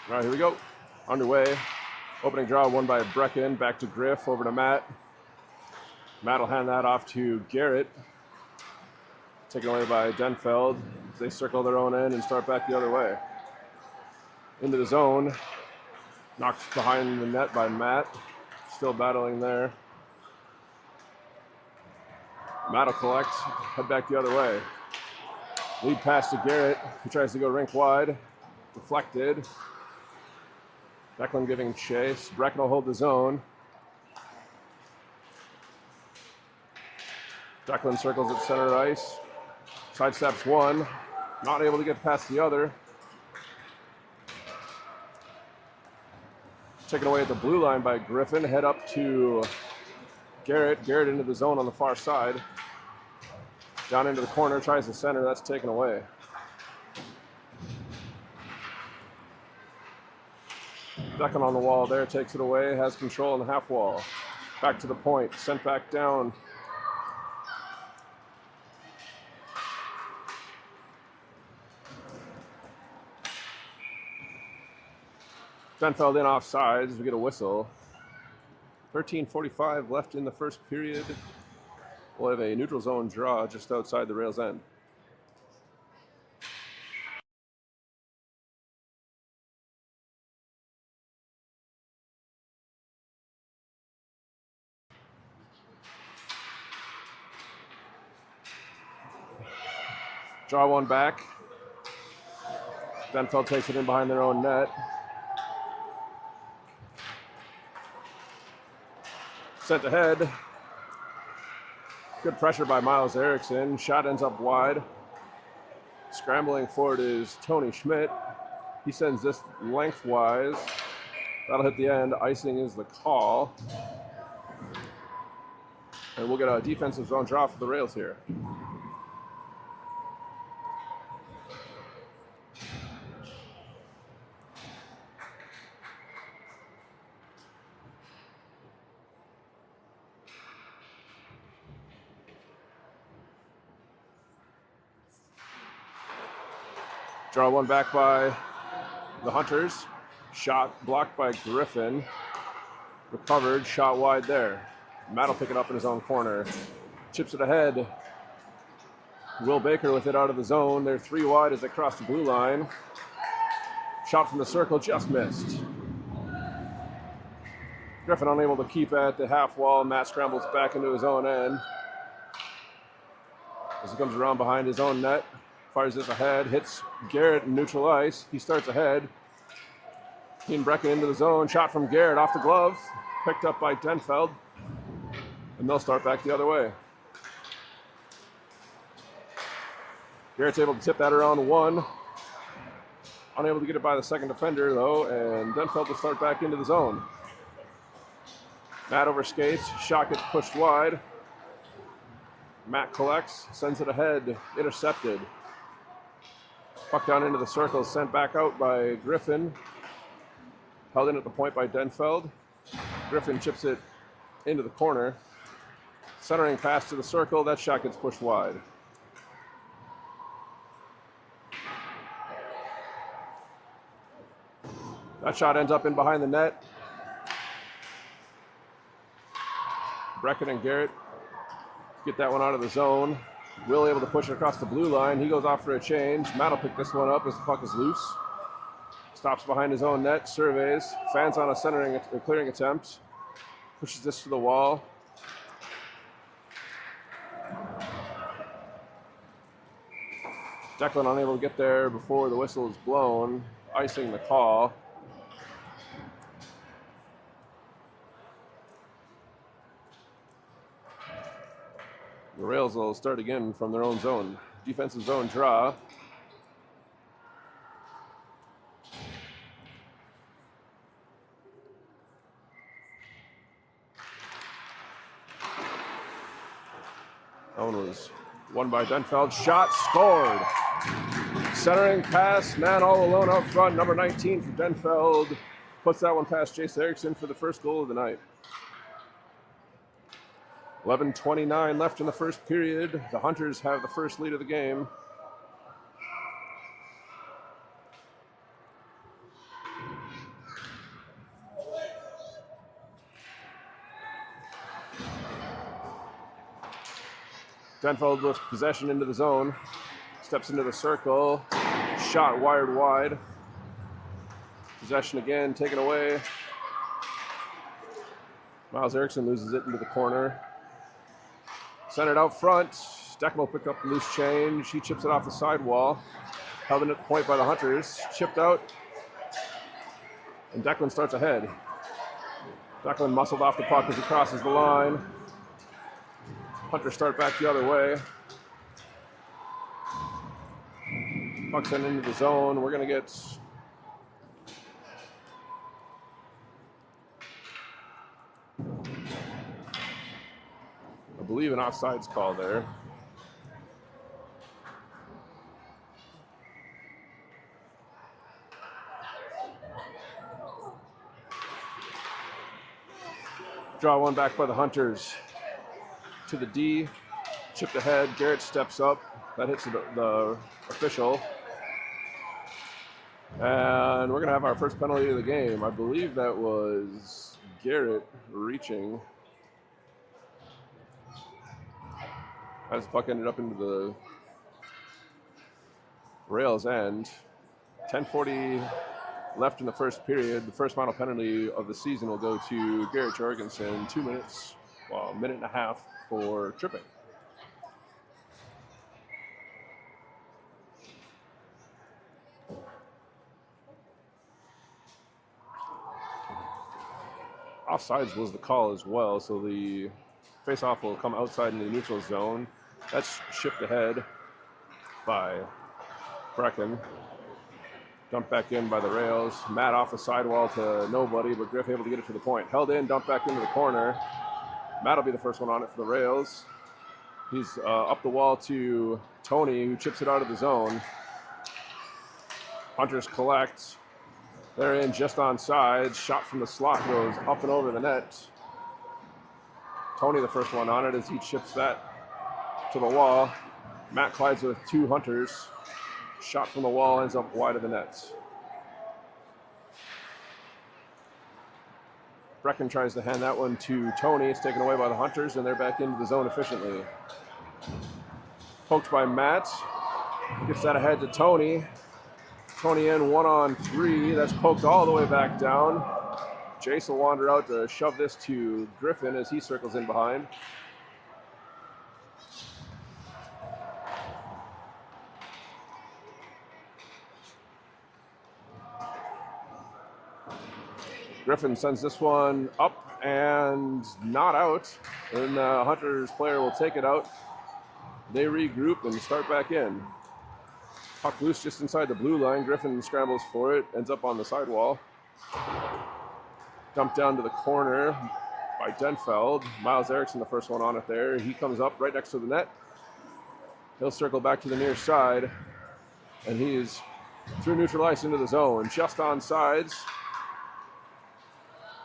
All right, here we go. Underway. Opening draw won by Brecken. Back to Griff. Over to Matt. Matt will hand that off to Garrett. Taken away by Denfeld. They circle their own end and start back the other way. Into the zone. Knocked behind the net by Matt. Still battling there. Matt will collect. Head back the other way. Lead pass to Garrett. He tries to go rink wide. Deflected. Declan giving chase. Brecken will hold the zone. Declan circles at center ice. Sidesteps one. Not able to get past the other. Taken away at the blue line by Griffin. Head up to Garrett. Garrett into the zone on the far side. Down into the corner. Tries the center. That's taken away. Declan on the wall there. Takes it away. Has control on the half wall. Back to the point. Sent back down. Denfeld in offsides. We get a whistle. 13:45 left in the first period. We'll have a neutral zone draw just outside the rail's end. Draw one back. Denfeld takes it in behind their own net. Sent ahead. Good pressure by Miles Erickson. Shot ends up wide. Scrambling for it is Tony Schmidt. He sends this lengthwise. That'll hit the end. Icing is the call. And we'll get a defensive zone draw for the Rails here. Draw one back by the Hunters. Shot blocked by Griffin. Recovered, shot wide there. Matt will pick it up in his own corner. Chips it ahead. Will Baker with it out of the zone. They're three wide as they cross the blue line. Shot from the circle, just missed. Griffin unable to keep at the half wall. Matt scrambles back into his own end. As he comes around behind his own net. Fires this ahead, hits Garrett in neutral ice. He starts ahead. Team Brecken into the zone. Shot from Garrett off the glove. Picked up by Denfeld. And they'll start back the other way. Garrett's able to tip that around one. Unable to get it by the second defender, though, and Denfeld will start back into the zone. Matt overskates. Shot gets pushed wide. Matt collects, sends it ahead. Intercepted. Puck down into the circle, sent back out by Griffin. Held in at the point by Denfeld. Griffin chips it into the corner. Centering pass to the circle, that shot gets pushed wide. That shot ends up in behind the net. Brecken and Garrett get that one out of the zone. Will able to push it across the blue line. He goes off for a change. Matt will pick this one up as the puck is loose. Stops behind his own net, surveys, fans on a clearing attempt. Pushes this to the wall. Declan unable to get there before the whistle is blown, icing the call. The Rails will start again from their own zone. Defensive zone draw. That one was won by Denfeld. Shot scored. Centering pass, man all alone out front. Number 19 for Denfeld. Puts that one past Jace Erickson for the first goal of the night. 11:29 left in the first period. The Hunters have the first lead of the game. Denfeld with possession into the zone. Steps into the circle. Shot wired wide. Possession again, taken away. Miles Erickson loses it into the corner. Centered out front. Declan picked up the loose change. He chips it off the sidewall. Held in at the point by the Hunters. Chipped out. And Declan starts ahead. Declan muscled off the puck as he crosses the line. Hunters start back the other way. Puck sent into the zone. We're going to get I believe an offsides call there. Draw one back by the Hunters. To the D. Chipped ahead. Garrett steps up. That hits the official. And we're going to have our first penalty of the game. I believe that was Garrett reaching. As the puck ended up into the Rails end. 10:40 left in the first period. The first final penalty of the season will go to Garrett Jorgensen. 2 minutes, well, a minute and a half for tripping. Offsides was the call as well, so the faceoff will come outside in the neutral zone. That's shipped ahead by Brecken. Dumped back in by the Rails. Matt off the sidewall to nobody, but Griff able to get it to the point. Held in, dumped back into the corner. Matt will be the first one on it for the Rails. He's up the wall to Tony, who chips it out of the zone. Hunters collect. They're in just on sides. Shot from the slot goes up and over the net. Tony the first one on it as he chips that to the wall. Matt collides with two Hunters. Shot from the wall ends up wide of the net. Brecken tries to hand that one to Tony. It's taken away by the Hunters, and they're back into the zone efficiently. Poked by Matt. Gets that ahead to Tony. Tony in 1-on-3. That's poked all the way back down. Jace will wander out to shove this to Griffin as he circles in behind. Griffin sends this one up and not out. And the Hunters player will take it out. They regroup and start back in. Puck loose just inside the blue line. Griffin scrambles for it. Ends up on the sidewall. Dumped down to the corner by Denfeld. Miles Erickson, the first one on it there. He comes up right next to the net. He'll circle back to the near side. And he's through neutral ice into the zone. Just on sides.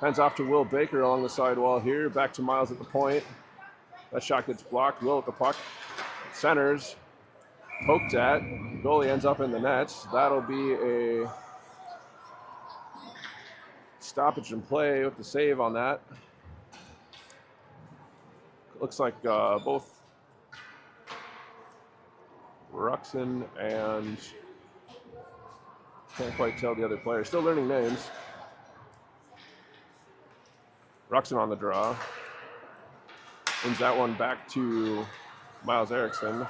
Hands off to Will Baker along the sidewall here. Back to Miles at the point. That shot gets blocked. Will at the puck. Centers. Poked at. Goalie ends up in the net. That'll be a stoppage and play with the save on that. Looks like both Ruxin and can't quite tell the other player. Still learning names. Ruxin on the draw. Sends that one back to Miles Erickson.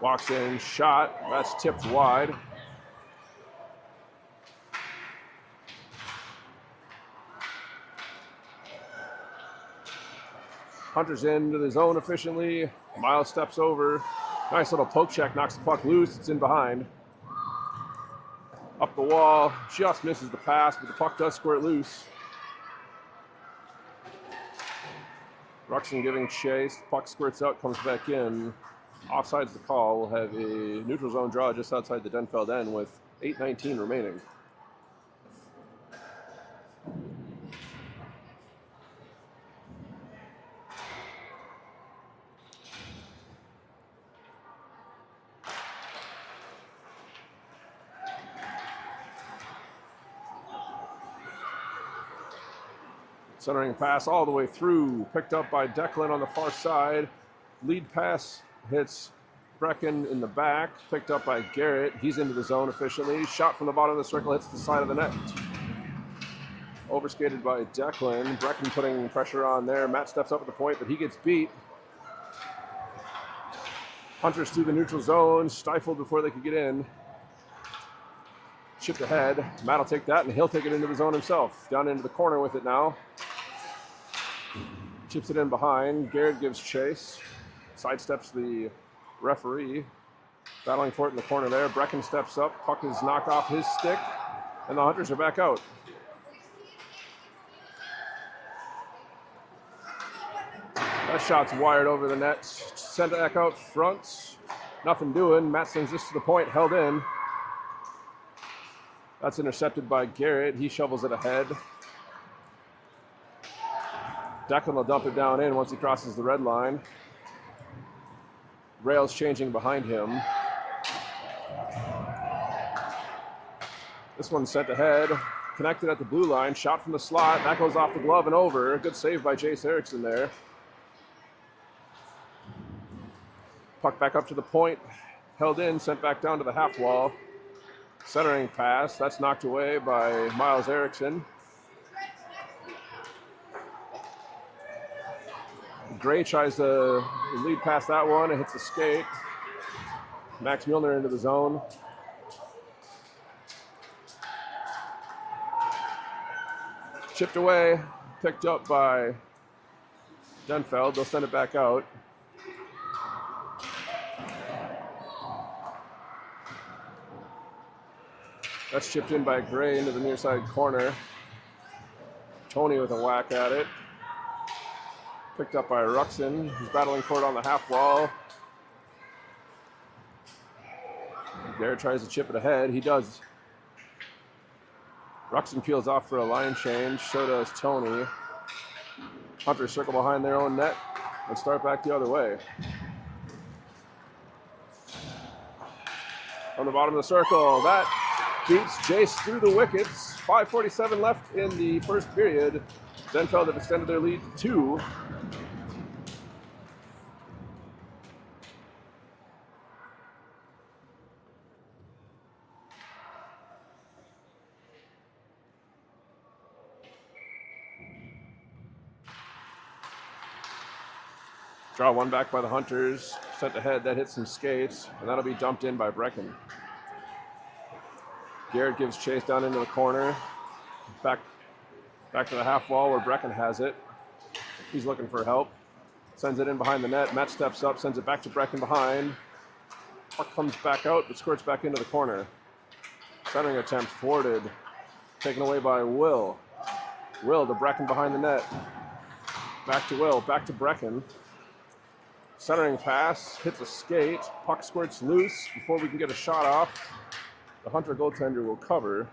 Walks in, shot. That's tipped wide. Hunters into the zone efficiently. Miles steps over. Nice little poke check, knocks the puck loose. It's in behind. Up the wall, just misses the pass, but the puck does squirt loose. Ruxin giving chase. Puck squirts out, comes back in. Offsides the call. We'll have a neutral zone draw just outside the Denfeld end with 8:19 remaining. Centering pass all the way through. Picked up by Declan on the far side. Lead pass hits Brecken in the back, picked up by Garrett. He's into the zone efficiently. Shot from the bottom of the circle, hits the side of the net. Overskated by Declan. Brecken putting pressure on there. Matt steps up at the point, but he gets beat. Hunters through the neutral zone, stifled before they could get in. Chipped ahead. Matt will take that, and he'll take it into the zone himself. Down into the corner with it now. Chips it in behind. Garrett gives chase. Sidesteps the referee. Battling for it in the corner there. Brecken steps up. Puck is knocked off his stick, and the Hunters are back out. That shot's wired over the net. Sent back out front. Nothing doing. Matt sends this to the point. Held in. That's intercepted by Garrett. He shovels it ahead. Declan will dump it down in once he crosses the red line. Rails changing behind him. This one's sent ahead. Connected at the blue line. Shot from the slot. That goes off the glove and over. Good save by Jace Erickson there. Puck back up to the point. Held in. Sent back down to the half wall. Centering pass. That's knocked away by Miles Erickson. Gray tries to lead past that one and hits a skate. Max Milner into the zone. Chipped away, picked up by Denfeld. They'll send it back out. That's chipped in by Gray into the near side corner. Tony with a whack at it. Picked up by Ruxin, who's battling for it on the half wall. Garrett tries to chip it ahead. He does. Ruxin peels off for a line change. So does Tony. Hunters circle behind their own net and start back the other way. On the bottom of the circle, that beats Jace through the wickets. 5:47 left in the first period. Denfeld have extended their lead to 2. Draw one back by the Hunters. Sent ahead, that hits some skates, and that'll be dumped in by Brecken. Garrett gives chase down into the corner. Back to the half wall where Brecken has it. He's looking for help. Sends it in behind the net. Matt steps up, sends it back to Brecken behind. Puck comes back out, but squirts back into the corner. Centering attempt thwarted. Taken away by Will. Will to Brecken behind the net. Back to Will, back to Brecken. Centering pass, hits a skate. Puck squirts loose before we can get a shot off. The Hunter goaltender will cover.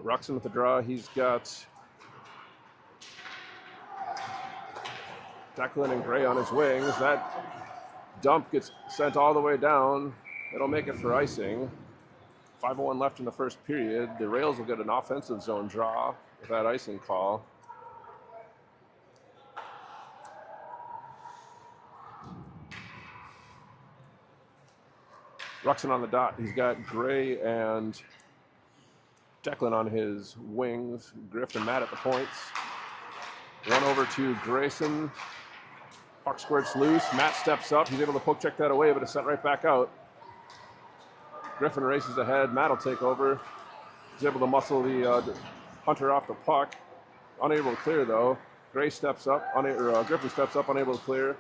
Ruxin with the draw. He's got Declan and Gray on his wings. That dump gets sent all the way down. It'll make it for icing. 5:01 left in the first period. The Rails will get an offensive zone draw with that icing call. Ruxin on the dot. He's got Gray and Declan on his wings. Griff and Matt at the points. One over to Grayson. Puck squirts loose. Matt steps up. He's able to poke check that away, but it's sent right back out. Griffin races ahead. Matt will take over. He's able to muscle the Hunter off the puck. Unable to clear, though. Gray steps up. Griffin steps up, unable to clear.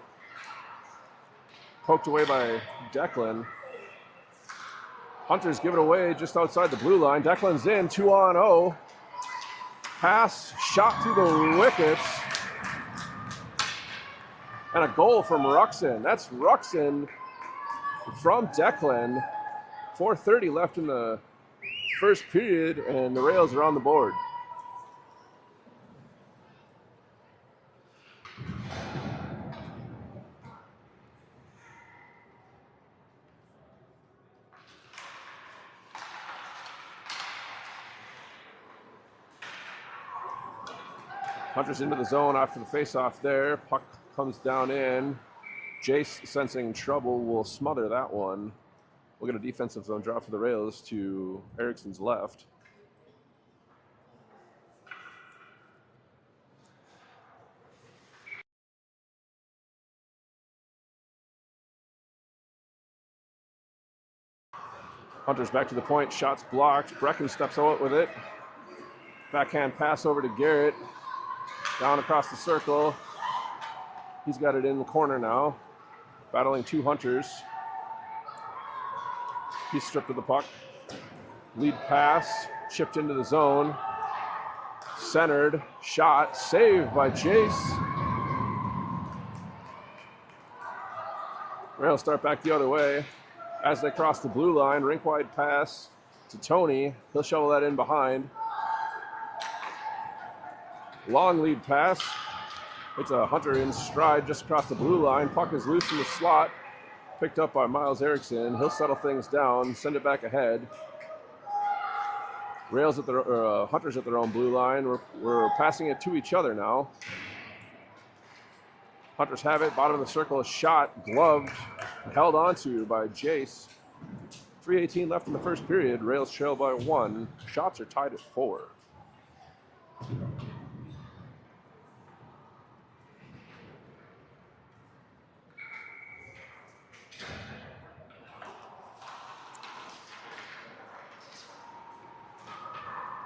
Poked away by Declan. Hunters give it away just outside the blue line. Declan's in, 2-on-0. Pass, shot through the wickets. And a goal from Ruxin. That's Ruxin from Declan. 4:30 left in the first period, and the Rails are on the board. Hunter's into the zone after the face-off there. Puck comes down in. Jace, sensing trouble, will smother that one. We'll get a defensive zone drop for the Rails to Ericsson's left. Hunter's back to the point. Shot's blocked. Brecken steps out with it. Backhand pass over to Garrett. Down across the circle. He's got it in the corner now. Battling two Hunters. He's stripped of the puck. Lead pass. Chipped into the zone. Centered. Shot. Saved by Jace. Rails start back the other way. As they cross the blue line, rink wide pass to Tony. He'll shovel that in behind. Long lead pass. It's a Hunter in stride just across the blue line. Puck is loose in the slot. Picked up by Miles Eriksson. He'll settle things down, send it back ahead. Rails at their Hunters at their own blue line. We're passing it to each other now. Hunters have it, bottom of the circle, a shot, gloved, held onto by Jace. 3:18 left in the first period. Rails trail by 1. Shots are tied at 4.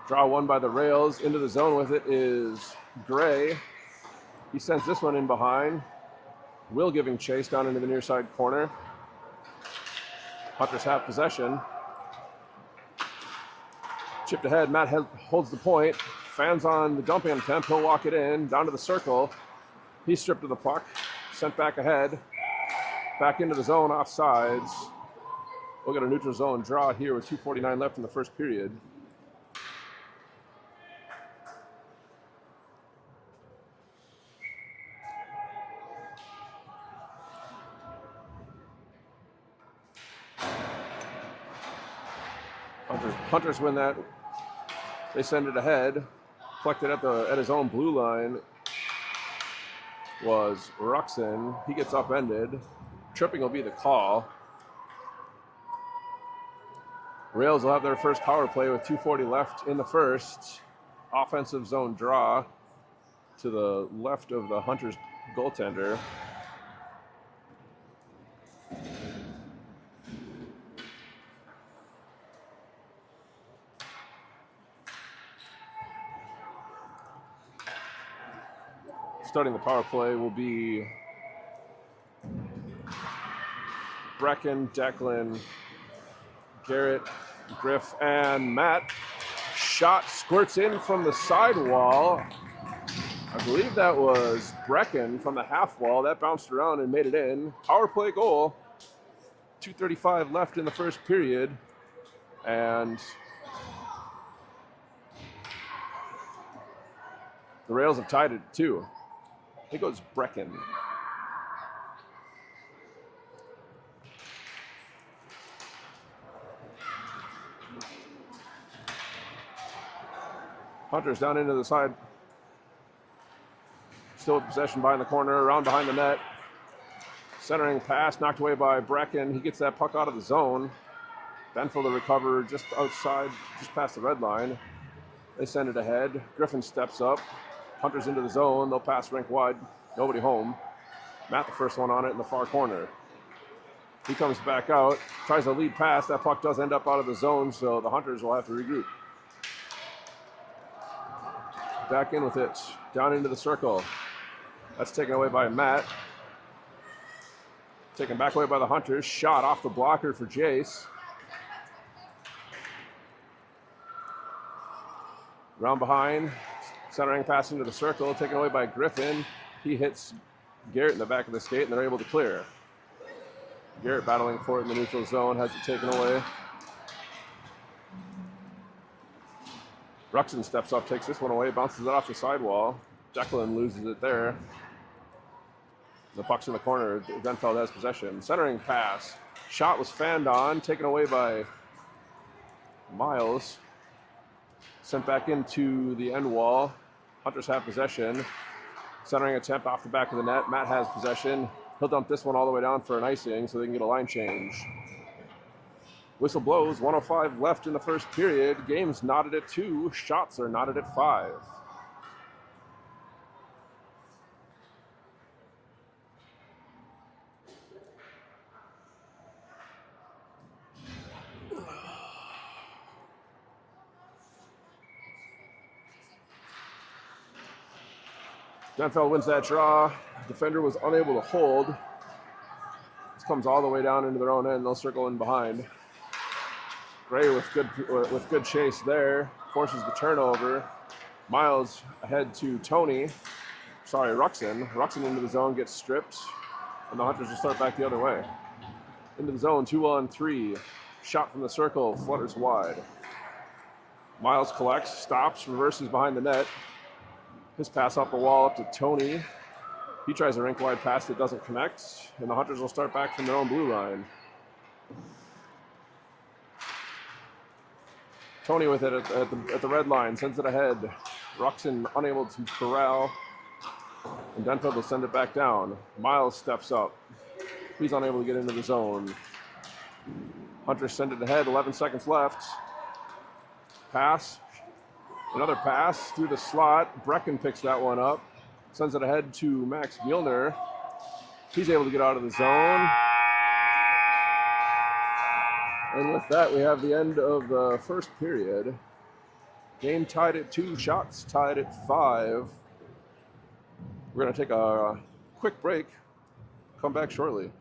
Draw one by the Rails. Into the zone with it is Gray. He sends this one in behind. Will giving chase down into the near side corner. Hunters have possession. Chipped ahead. Matt holds the point. Fans on the dumping attempt. He'll walk it in. Down to the circle. He's stripped of the puck. Sent back ahead. Back into the zone off sides. We'll get a neutral zone draw here with 2:49 left in the first period. Hunters win that. They send it ahead. Collected at his own blue line was Ruxin. He gets upended. Tripping will be the call. Rails will have their first power play with 2:40 left in the first. Offensive zone draw to the left of the Hunters goaltender. Starting the power play will be Brecken, Declan, Garrett, Griff, and Matt. Shot squirts in from the sidewall. I believe that was Brecken from the half wall. That bounced around and made it in. Power play goal. 2:35 left in the first period. And the Rails have tied it at 2. It goes Brecken. Hunters down into the side. Still with possession behind the corner, around behind the net. Centering pass, knocked away by Brecken. He gets that puck out of the zone. Denfeld to recover just outside, just past the red line. They send it ahead. Griffin steps up. Hunters into the zone. They'll pass rink wide. Nobody home. Matt the first one on it in the far corner. He comes back out. Tries a lead pass. That puck does end up out of the zone, so the Hunters will have to regroup. Back in with it. Down into the circle. That's taken away by Matt. Taken back away by the Hunters. Shot off the blocker for Jace. Round behind. Centering pass into the circle, taken away by Griffin. He hits Garrett in the back of the skate, and they're able to clear. Garrett battling for it in the neutral zone, has it taken away. Ruxin steps up, takes this one away, bounces it off the sidewall. Declan loses it there. The puck's in the corner. Denfeld has possession. Centering pass. Shot was fanned on, taken away by Miles. Sent back into the end wall. Hunters have possession. Centering attempt off the back of the net. Matt has possession. He'll dump this one all the way down for an icing so they can get a line change. Whistle blows, 1:05 left in the first period. Game's knotted at 2, shots are knotted at 5. Denfeld wins that draw. Defender was unable to hold. This comes all the way down into their own end. They'll circle in behind. Gray with good chase there. Forces the turnover. Miles ahead to Tony. Sorry, Ruxin. Ruxin into the zone, gets stripped. And the Hunters will start back the other way. Into the zone, 2-on-3. Shot from the circle, flutters wide. Miles collects, stops, reverses behind the net. His pass off the wall up to Tony. He tries a rink wide pass that doesn't connect, and the Hunters will start back from their own blue line. Tony with it at the red line, sends it ahead. Ruxin unable to corral, and Denfeld will send it back down. Miles steps up. He's unable to get into the zone. Hunters send it ahead, 11 seconds left. Pass. Another pass through the slot. Brecken picks that one up. Sends it ahead to Max Muehlner. He's able to get out of the zone. And with that, we have the end of the first period. Game tied at 2, shots tied at 5. We're going to take a quick break. Come back shortly.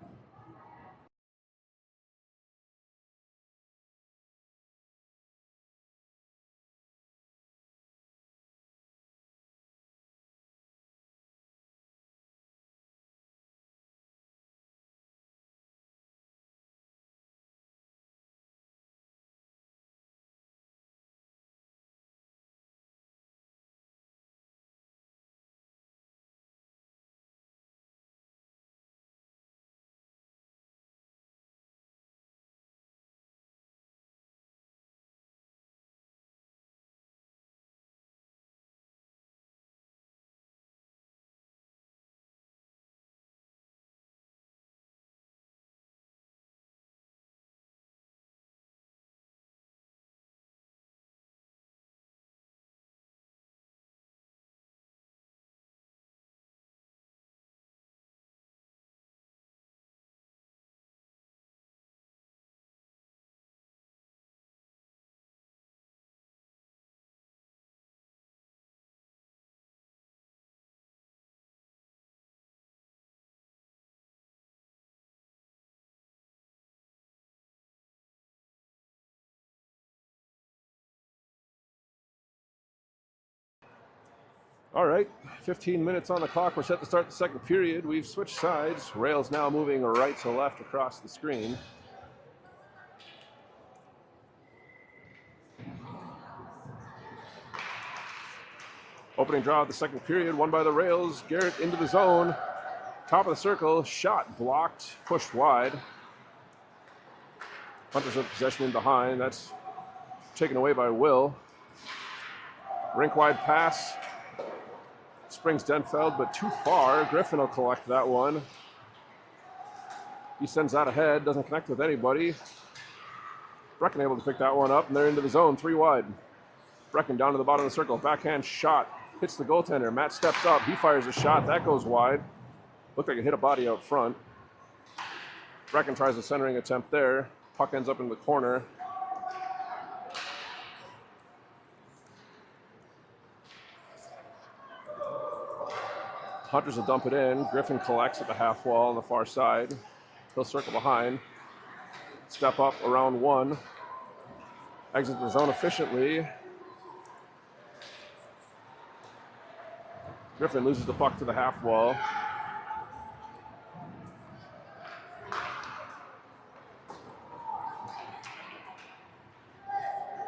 All right, 15 minutes on the clock. We're set to start the second period. We've switched sides. Rails now moving right to left across the screen. Opening draw of the second period, won by the Rails. Garrett into the zone. Top of the circle, shot blocked, pushed wide. Hunters with possession in behind. That's taken away by Will. Rink wide pass. Springs Denfeld, but too far. Griffin will collect that one. He sends that ahead, doesn't connect with anybody. Brecken able to pick that one up, and they're into the zone, 3 wide. Brecken down to the bottom of the circle, backhand shot, hits the goaltender. Matt steps up, he fires a shot, that goes wide. Looked like it hit a body out front. Brecken tries a centering attempt there. Puck ends up in the corner. Hunters will dump it in. Griffin collects at the half wall on the far side. He'll circle behind. Step up around 1. Exit the zone efficiently. Griffin loses the puck to the half wall.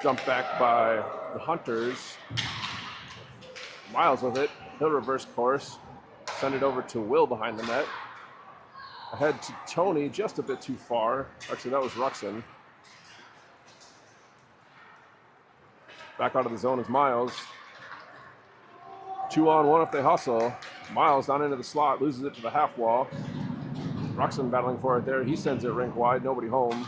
Jump back by the Hunters. Miles with it. He'll reverse course. Send it over to Will behind the net. Ahead to Tony, just a bit too far. Actually, that was Ruxin. Back out of the zone is Miles. 2-on-1 if they hustle. Miles down into the slot, loses it to the half wall. Ruxin battling for it there. He sends it rink wide, nobody home.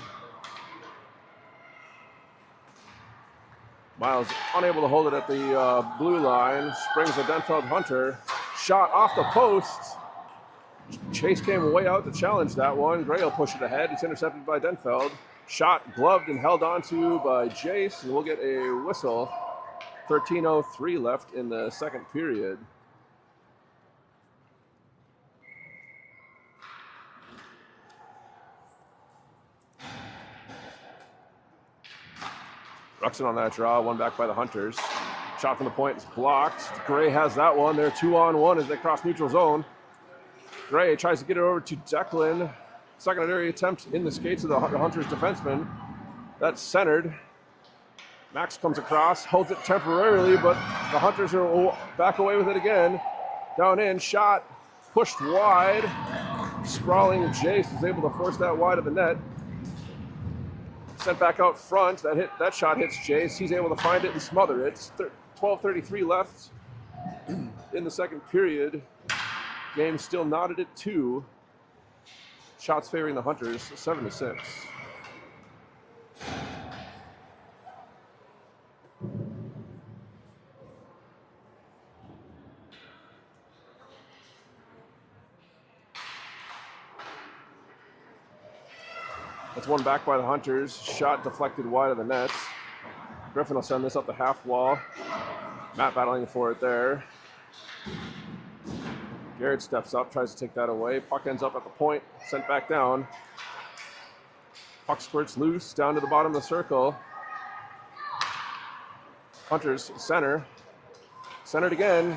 Miles unable to hold it at the blue line. Springs a Denfeld Hunter. Shot off the post. Chase came way out to challenge that one. Gray will push it ahead. It's intercepted by Denfeld. Shot gloved and held onto by Jace, and we'll get a whistle. 13:03 left in the second period. Ruxin on that draw, one back by the Hunters. Shot from the point is blocked. Gray has that one. They're 2-on-1 as they cross neutral zone. Gray tries to get it over to Declan. Secondary attempt in the skates of the Hunters defenseman. That's centered. Max comes across, holds it temporarily, but the Hunters are back away with it again. Down in, shot, pushed wide. Sprawling Jace is able to force that wide of the net. Sent back out front. That shot hits Jace. He's able to find it and smother it. 12:33 left in the second period. Game still knotted at 2. Shots favoring the Hunters, 7-6. That's one back by the Hunters. Shot deflected wide of the nets. Griffin will send this up the half wall. Matt battling for it there. Garrett steps up, tries to take that away. Puck ends up at the point, sent back down. Puck squirts loose down to the bottom of the circle. Hunters center. Centered again.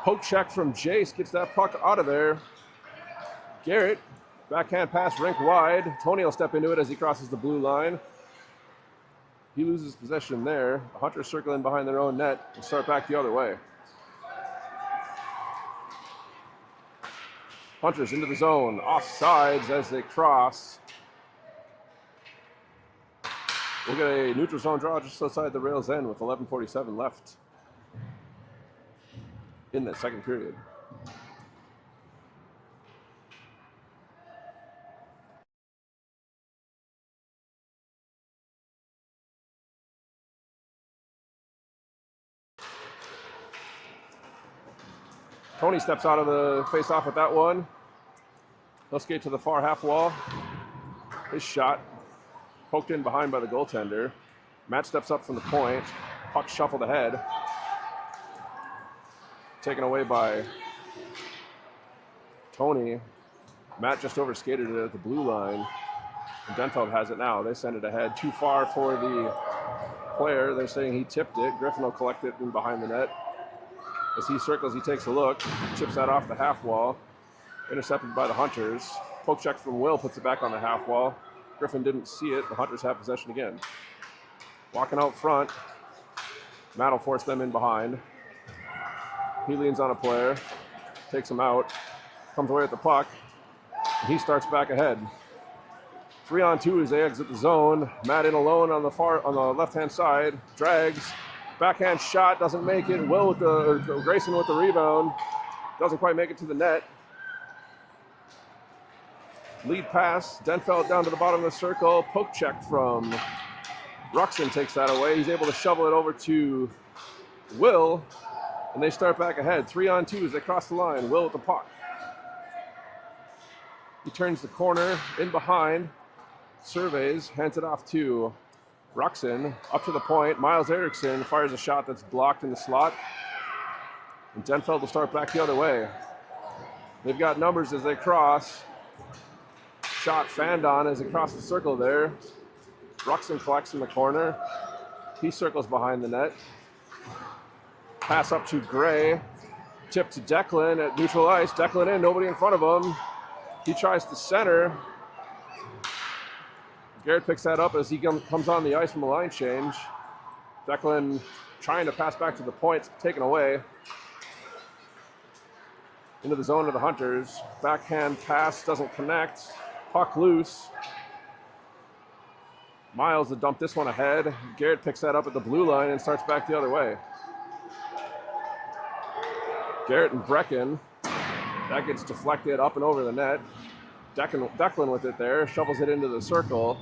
Poke check from Jace, gets that puck out of there. Garrett, backhand pass rink wide. Tony will step into it as he crosses the blue line. He loses possession there. The Hunters circling behind their own net and start back the other way. Hunters into the zone, off sides as they cross. We'll get a neutral zone draw just outside the rails end with 11:47 left in the second period. Tony steps out of the face-off with that one. He'll skate to the far half wall. His shot poked in behind by the goaltender. Matt steps up from the point. Puck shuffled ahead. Taken away by Tony. Matt just overskated it at the blue line. And Denfeld has it now. They send it ahead. Too far for the player. They're saying he tipped it. Griffin will collect it in behind the net. As he circles, he takes a look, chips that off the half wall. Intercepted by the Hunters. Poke check from Will puts it back on the half wall. Griffin didn't see it. The Hunters have possession again. Walking out front. Matt will force them in behind. He leans on a player, takes him out, comes away with the puck, and he starts back ahead. 3-on-2 as they exit the zone. Matt in alone on the left-hand side, drags. Backhand shot, doesn't make it. Grayson with the rebound. Doesn't quite make it to the net. Lead pass, Denfeld down to the bottom of the circle. Poke check from Ruxin takes that away. He's able to shovel it over to Will, and they start back ahead. 3-on-2 as they cross the line. Will with the puck. He turns the corner, in behind, surveys, hands it off to Ruxin, up to the point. Miles Erickson fires a shot that's blocked in the slot. And Denfeld will start back the other way. They've got numbers as they cross. Shot fanned on as they cross the circle there. Ruxin collects in the corner. He circles behind the net. Pass up to Gray. Tip to Declan at neutral ice. Declan in, nobody in front of him. He tries to center. Garrett picks that up as he comes on the ice from a line change. Declan trying to pass back to the point, taken away. Into the zone of the Hunters. Backhand pass doesn't connect. Puck loose. Miles to dump this one ahead. Garrett picks that up at the blue line and starts back the other way. Garrett and Brecken. That gets deflected up and over the net. Declan with it there, shovels it into the circle.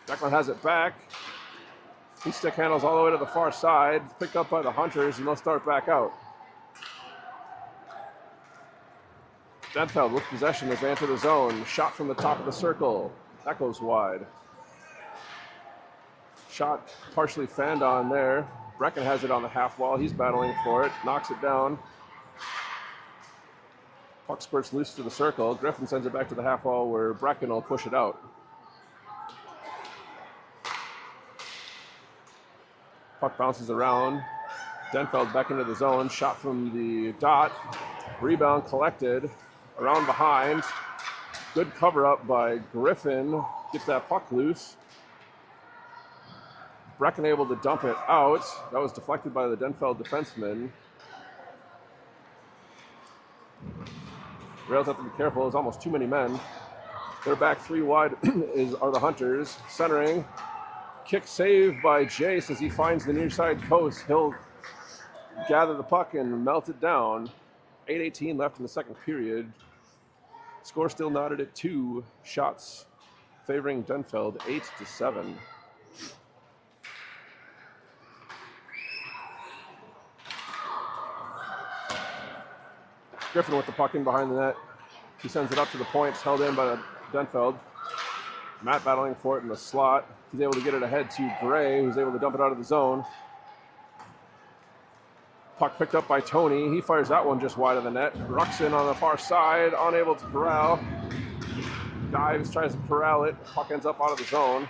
Declan has it back. He stick handles all the way to the far side, picked up by the Hunters, and they'll start back out. Denfeld with possession as they enter the zone. Shot from the top of the circle. That goes wide. Shot partially fanned on there. Brecken has it on the half wall. He's battling for it. Knocks it down. Puck squirts loose to the circle. Griffin sends it back to the half wall where Brecken will push it out. Puck bounces around. Denfeld back into the zone. Shot from the dot. Rebound collected. Around behind. Good cover up by Griffin. Gets that puck loose. Brecken able to dump it out. That was deflected by the Denfeld defenseman. Rails have to be careful. There's almost too many men. They're back 3 wide are the Hunters. Centering. Kick saved by Jace as he finds the near side post. He'll gather the puck and melt it down. 8:18 left in the second period. Score still knotted at 2. Shots favoring Denfeld 8-7. Griffin with the puck in behind the net. He sends it up to the points, held in by Denfeld. Matt battling for it in the slot. He's able to get it ahead to Gray, who's able to dump it out of the zone. Puck picked up by Tony. He fires that one just wide of the net. Ruxin on the far side, unable to corral. Dives, tries to corral it. Puck ends up out of the zone.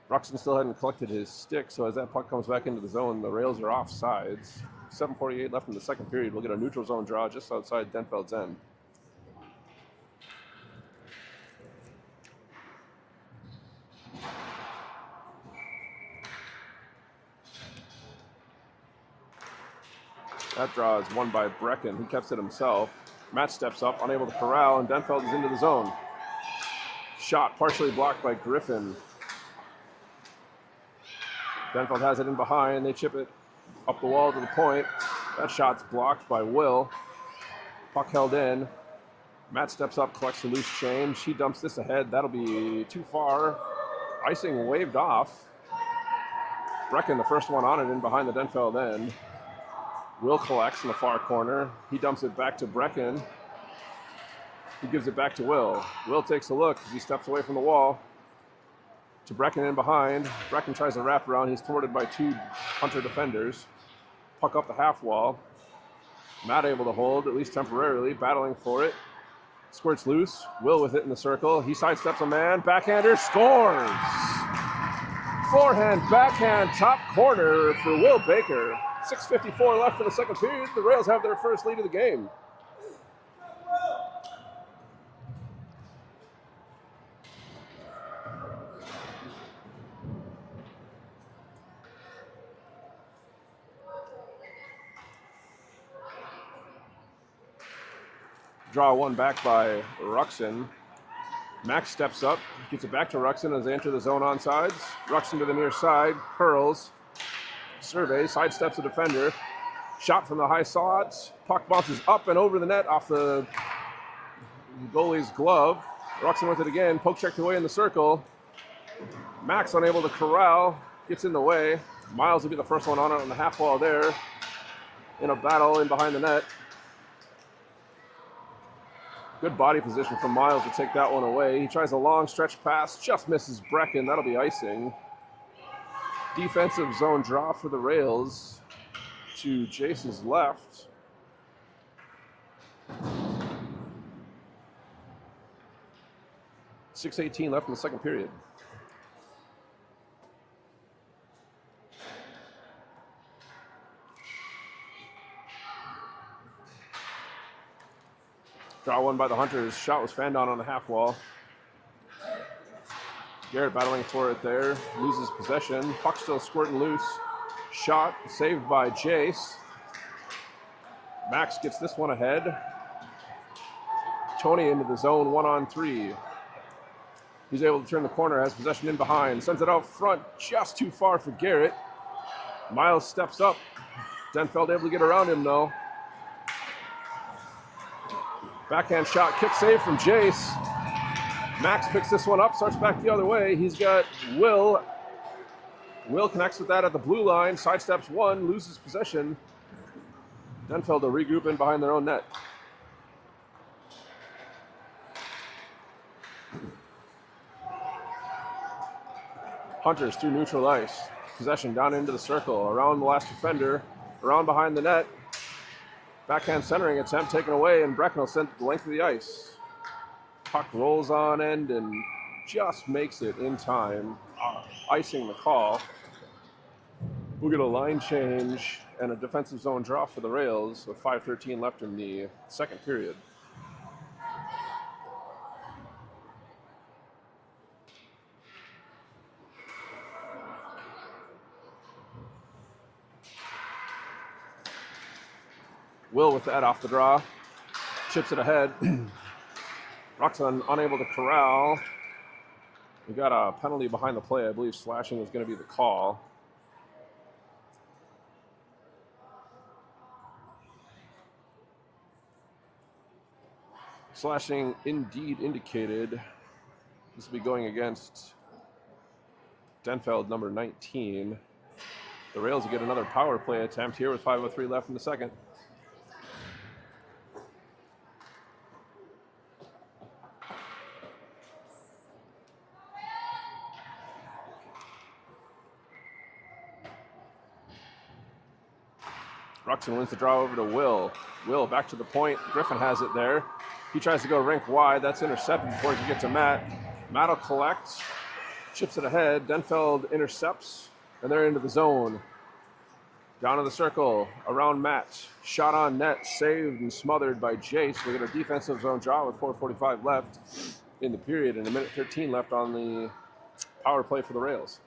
Ruxin still hadn't collected his stick, so as that puck comes back into the zone, the Rails are off sides. 7:48 left in the second period. We'll get a neutral zone draw just outside Denfeld's end. That draw is won by Brecken. He kept it himself. Matt steps up, unable to corral, and Denfeld is into the zone. Shot partially blocked by Griffin. Denfeld has it in behind. They chip it up the wall to the point. That shot's blocked by Will. Puck held in. Matt steps up, collects the loose change. He dumps this ahead. That'll be too far. Icing waved off. Brecken, the first one on it, in behind the Denfeld end. Will collects in the far corner. He dumps it back to Brecken. He gives it back to Will. Will takes a look as he steps away from the wall. To Brecken in behind. Brecken tries to wrap around. He's thwarted by 2 Hunter defenders. Puck up the half wall. Matt able to hold, at least temporarily, battling for it. Squirts loose. Will with it in the circle. He sidesteps a man. Backhander scores! Forehand, backhand, top corner for Will Baker. 6:54 left in the second period. The Rails have their first lead of the game. Draw one back by Ruxin. Max steps up, gets it back to Ruxin as they enter the zone on sides. Ruxin to the near side, curls, surveys, sidesteps the defender. Shot from the high slots. Puck bounces up and over the net off the goalie's glove. Ruxin with it again, poke checked away in the circle. Max unable to corral, gets in the way. Miles will be the first one on it on the half wall there. In a battle in behind the net. Good body position from Miles to take that one away. He tries a long stretch pass, just misses Brecken. That'll be icing. Defensive zone draw for the Rails to Jace's left. .618 left in the second period. Draw one by the Hunters. Shot was fanned on the half wall. Garrett battling for it there. Loses possession. Puck still squirting loose. Shot saved by Jace. Max gets this one ahead. Tony into the zone 1-on-3. He's able to turn the corner, has possession in behind. Sends it out front just too far for Garrett. Miles steps up. Denfeld able to get around him though. Backhand shot, kick save from Jace. Max picks this one up, starts back the other way. He's got Will. Will connects with that at the blue line, sidesteps one, loses possession. Denfeld will regroup in behind their own net. Hunters through neutral ice. Possession down into the circle, around the last defender, around behind the net. Backhand centering attempt taken away, and Brecken will send it the length of the ice. Puck rolls on end and just makes it in time, icing the call. We'll get a line change and a defensive zone draw for the Rails with 5:13 left in the second period. Will with that off the draw, chips it ahead. Roxon unable to corral. We got a penalty behind the play. I believe slashing was going to be the call. Slashing indeed indicated. This will be going against Denfeld, number 19. The Rails will get another power play attempt here with 5:03 left in the second. Ruxin wins the draw over to Will. Will back to the point. Griffin has it there. He tries to go rink wide. That's intercepted before he can get to Matt. Matt will collect. Chips it ahead. Denfeld intercepts. And they're into the zone. Down to the circle. Around Matt. Shot on net. Saved and smothered by Jace. We get a defensive zone draw with 4:45 left in the period. And a minute 13 left on the power play for the Rails.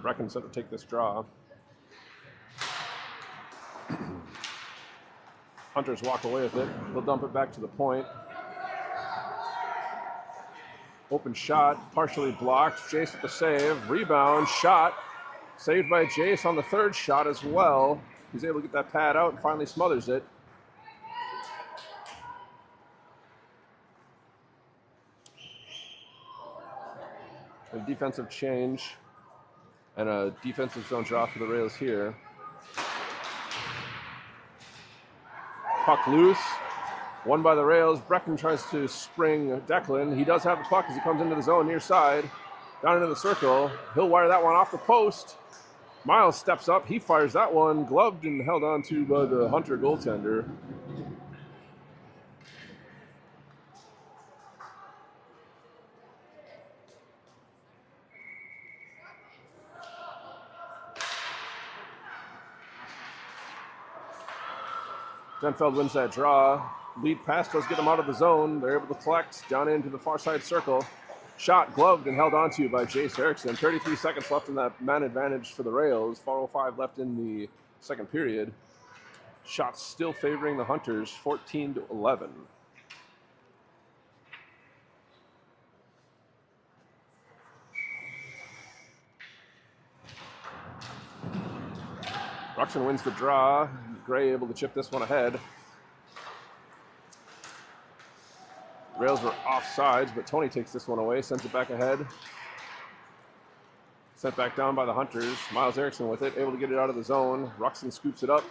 Brecken set to take this draw. Hunters walk away with it. They'll dump it back to the point. Open shot, partially blocked. Jace with the save. Rebound, shot. Saved by Jace on the third shot as well. He's able to get that pad out and finally smothers it. A defensive change and a defensive zone draw for the Rails here. Puck loose, won by the Rails. Brecken tries to spring Declan. He does have the puck as he comes into the zone near side. Down into the circle. He'll wire that one off the post. Miles steps up. He fires that one, gloved and held on to by the Hunter goaltender. Denfeld wins that draw. Lead pass does get them out of the zone. They're able to collect down into the far side circle. Shot gloved and held onto by Jace Erickson. 33 seconds left in that man advantage for the Rails. 4:05 left in the second period. Shots still favoring the Hunters, 14-11. Ruxin wins the draw. Gray able to chip this one ahead. Rails were offsides, but Tony takes this one away, sends it back ahead. Sent back down by the Hunters. Miles Erickson with it, able to get it out of the zone. Ruxin scoops it up,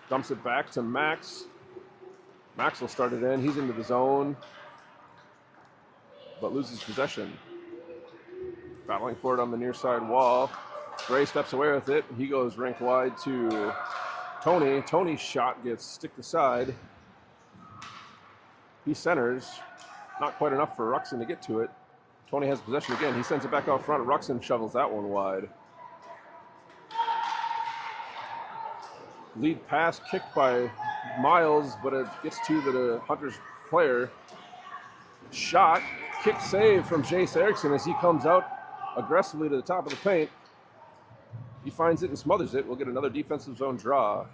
dumps it back to Max. Max will start it in. He's into the zone, but loses possession. Battling for it on the near side wall. Gray steps away with it. He goes rink wide to Tony. Tony's shot gets sticked aside. He centers. Not quite enough for Ruxin to get to it. Tony has possession again. He sends it back out front. Ruxin shovels that one wide. Lead pass kicked by Miles, but it gets to the Hunters player. Shot. Kick save from Jace Erickson as he comes out aggressively to the top of the paint. He finds it and smothers it. We'll get another defensive zone draw.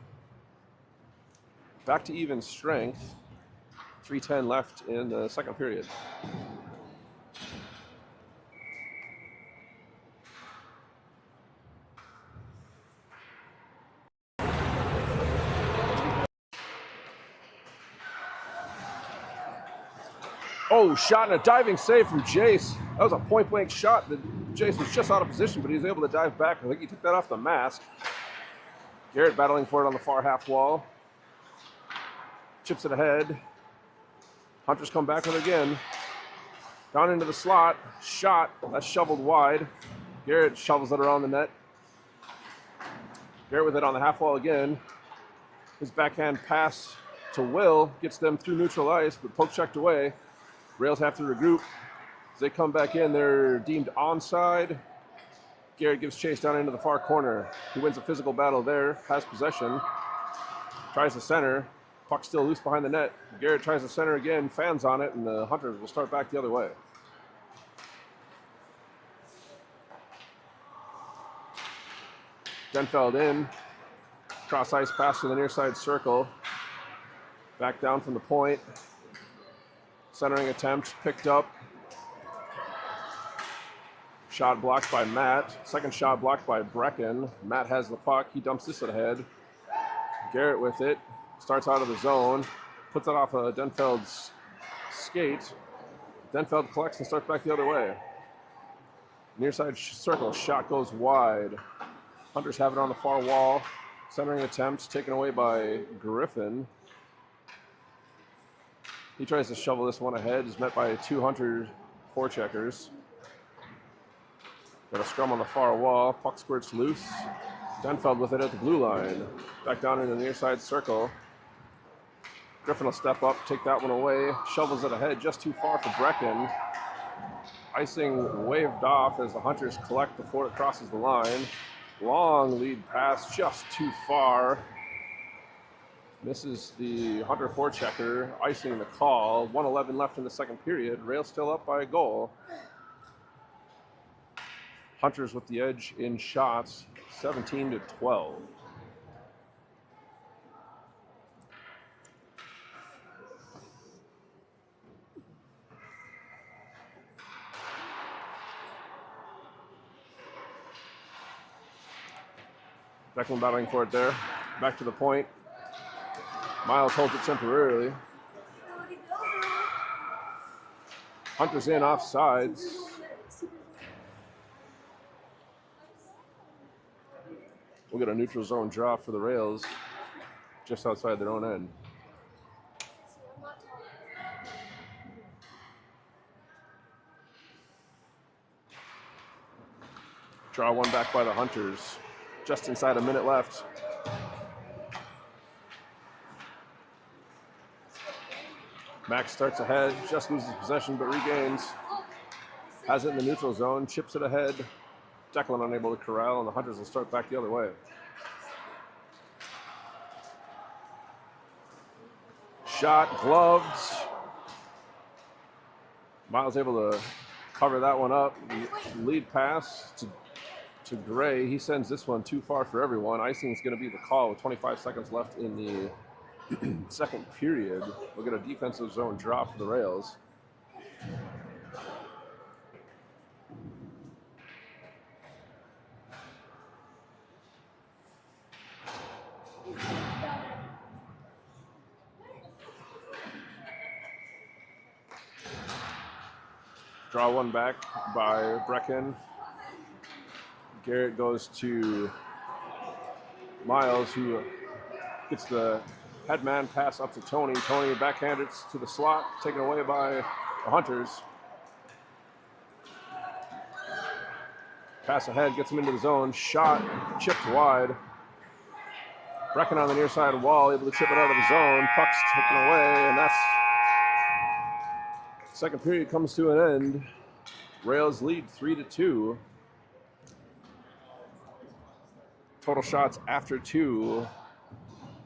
Back to even strength. 3:10 left in the second period. Oh, shot and a diving save from Jace. That was a point-blank shot. Jace was just out of position, but he was able to dive back. I think he took that off the mask. Garrett battling for it on the far half wall. Chips it ahead. Hunters come back with it again. Down into the slot. Shot. That's shoveled wide. Garrett shovels it around the net. Garrett with it on the half wall again. His backhand pass to Will gets them through neutral ice, but poke checked away. Rails have to regroup. As they come back in, they're deemed onside. Garrett gives chase down into the far corner. He wins a physical battle there, has possession. Tries the center. Puck still loose behind the net. Garrett tries the center again, fans on it, and the Hunters will start back the other way. Denfeld in. Cross ice pass to the near side circle. Back down from the point. Centering attempt picked up. Shot blocked by Matt. Second shot blocked by Brecken. Matt has the puck. He dumps this ahead. Garrett with it. Starts out of the zone. Puts it off of Denfeld's skate. Denfeld collects and starts back the other way. Near side circle. Shot goes wide. Hunters have it on the far wall. Centering attempt taken away by Griffin. He tries to shovel this one ahead. Is met by 2 Hunter forecheckers. Got a scrum on the far wall. Puck squirts loose. Denfeld with it at the blue line. Back down in the near side circle. Griffin will step up, take that one away. Shovels it ahead just too far for Brecken. Icing waved off as the Hunters collect before it crosses the line. Long lead pass just too far. Misses the Hunter forechecker, icing the call. 1:11 left in the second period. Rails still up by a goal. Hunters with the edge in shots, 17-12. Declan battling for it there. Back to the point. Miles holds it temporarily. Hunters in off sides. We'll get a neutral zone draw for the Rails just outside their own end. Draw one back by the Hunters. Just inside a minute left. Max starts ahead, just loses possession but regains. Has it in the neutral zone, chips it ahead. Declan unable to corral, and the Hunters will start back the other way. Shot, gloves. Miles able to cover that one up. Lead pass to Gray. He sends this one too far for everyone. Icing is going to be the call with 25 seconds left in the second period. We'll get a defensive zone draw for the Rails. Draw one back by Brecken. Garrett goes to Miles, who gets the headman pass up to Tony. Tony backhanded to the slot, taken away by the Hunters. Pass ahead, gets him into the zone. Shot, chipped wide. Brecken on the near side wall, able to chip it out of the zone. Puck's taken away, and that's second period comes to an end. Rails lead 3-2. Total shots after 2.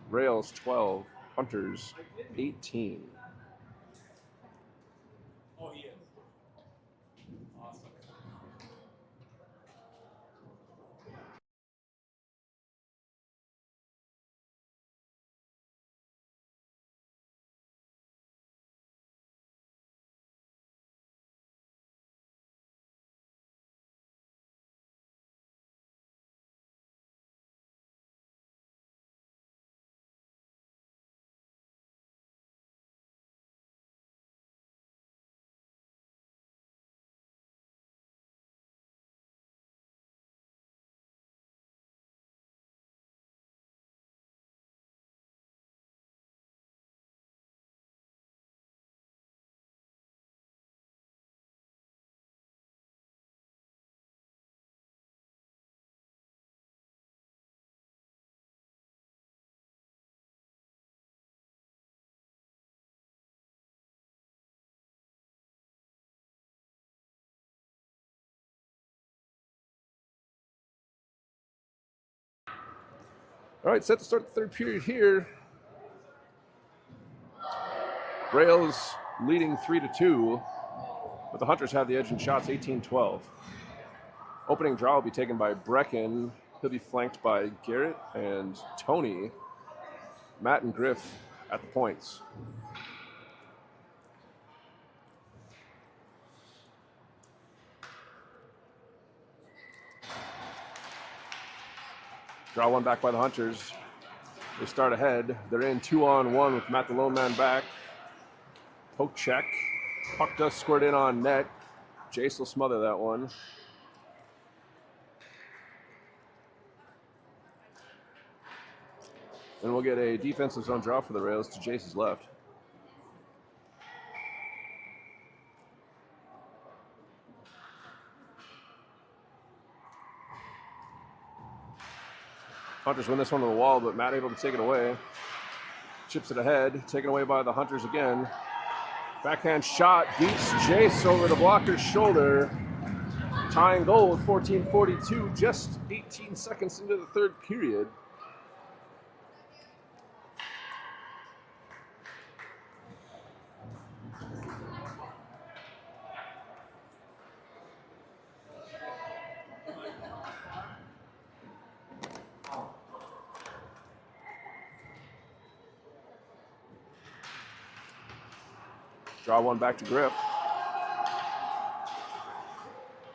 Rails 12, Hunters 18. All right, set to start the third period here. Rails leading 3-2, but the Hunters have the edge in shots 18-12. Opening draw will be taken by Brecken. He'll be flanked by Garrett and Tony. Matt and Griff at the points. Draw one back by the Hunters. They start ahead. They're in 2-on-1 with Matt the lone man back. Poke check. Puck does squirt in on net. Jace will smother that one. And we'll get a defensive zone draw for the Rails to Jace's left. Hunters win this one to the wall, but Matt able to take it away. Chips it ahead, taken away by the Hunters again. Backhand shot beats Jace over the blocker's shoulder. Tying goal with 14:42, just 18 seconds into the third period. Draw one back to Griff.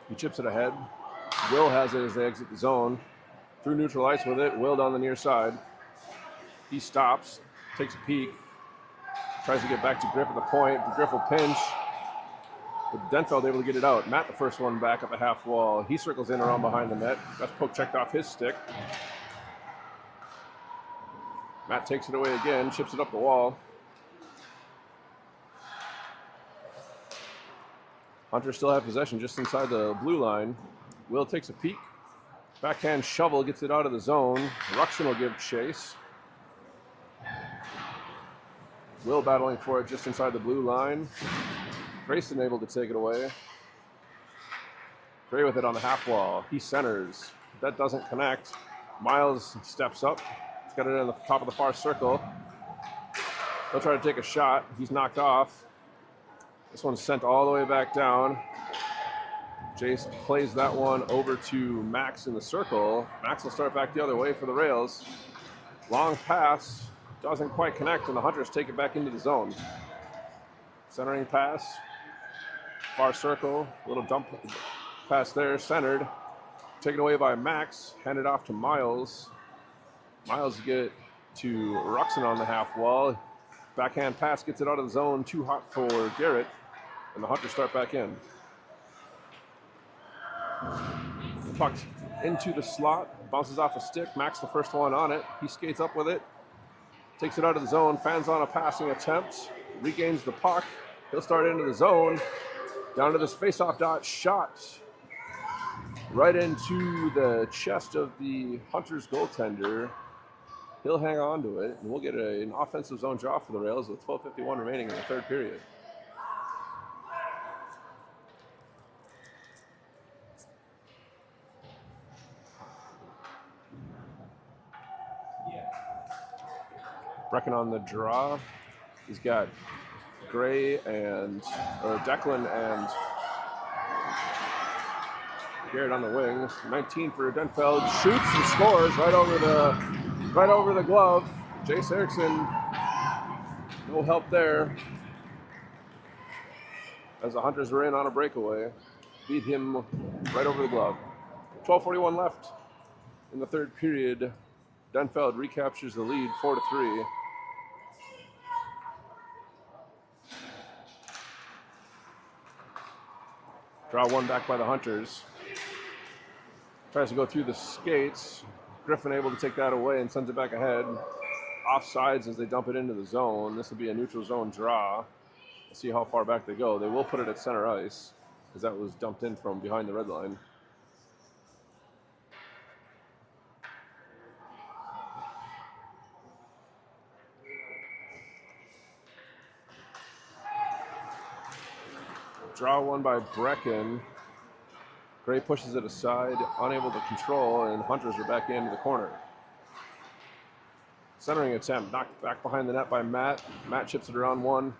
He chips it ahead. Will has it as they exit the zone. Through neutral ice with it. Will down the near side. He stops, takes a peek, tries to get back to Griff at the point. Griff will pinch. But Denfeld able to get it out. Matt the first one back up a half wall. He circles in around behind the net. That's poke checked off his stick. Matt takes it away again, chips it up the wall. Hunters still have possession just inside the blue line. Will takes a peek. Backhand shovel gets it out of the zone. Ruxin will give chase. Will battling for it just inside the blue line. Grayson able to take it away. Gray with it on the half wall. He centers. That doesn't connect. Miles steps up. He's got it in the top of the far circle. He'll try to take a shot. He's knocked off. This one's sent all the way back down. Jace plays that one over to Max in the circle. Max will start back the other way for the Rails. Long pass, doesn't quite connect, and the Hunters take it back into the zone. Centering pass, far circle, little dump pass there, centered. Taken away by Max, handed off to Miles. Miles get to Ruxin on the half wall. Backhand pass gets it out of the zone, too hot for Garrett, and the Hunters start back in. Puck into the slot, bounces off a stick. Max the first one on it. He skates up with it, takes it out of the zone, fans on a passing attempt, regains the puck. He'll start into the zone, down to this face-off dot, shot right into the chest of the Hunters goaltender. He'll hang on to it, and we'll get an offensive zone draw for the Rails with 12:51 remaining in the third period. Brecken on the draw. He's got Gray and Declan and Garrett on the wings. 19 for Denfeld. Shoots and scores right over the glove. Jace Erickson, no help there. As the Hunters were in on a breakaway, beat him right over the glove. 12:41 left in the third period. Denfeld recaptures the lead, 4-3. Draw one back by the Hunters. Tries to go through the skates. Griffin able to take that away and sends it back ahead. Offsides as they dump it into the zone. This will be a neutral zone draw. Let's see how far back they go. They will put it at center ice because that was dumped in from behind the red line. Draw one by Brecken. Gray pushes it aside, unable to control, and Hunters are back into the corner. Centering attempt, knocked back behind the net by Matt. Matt chips it around one,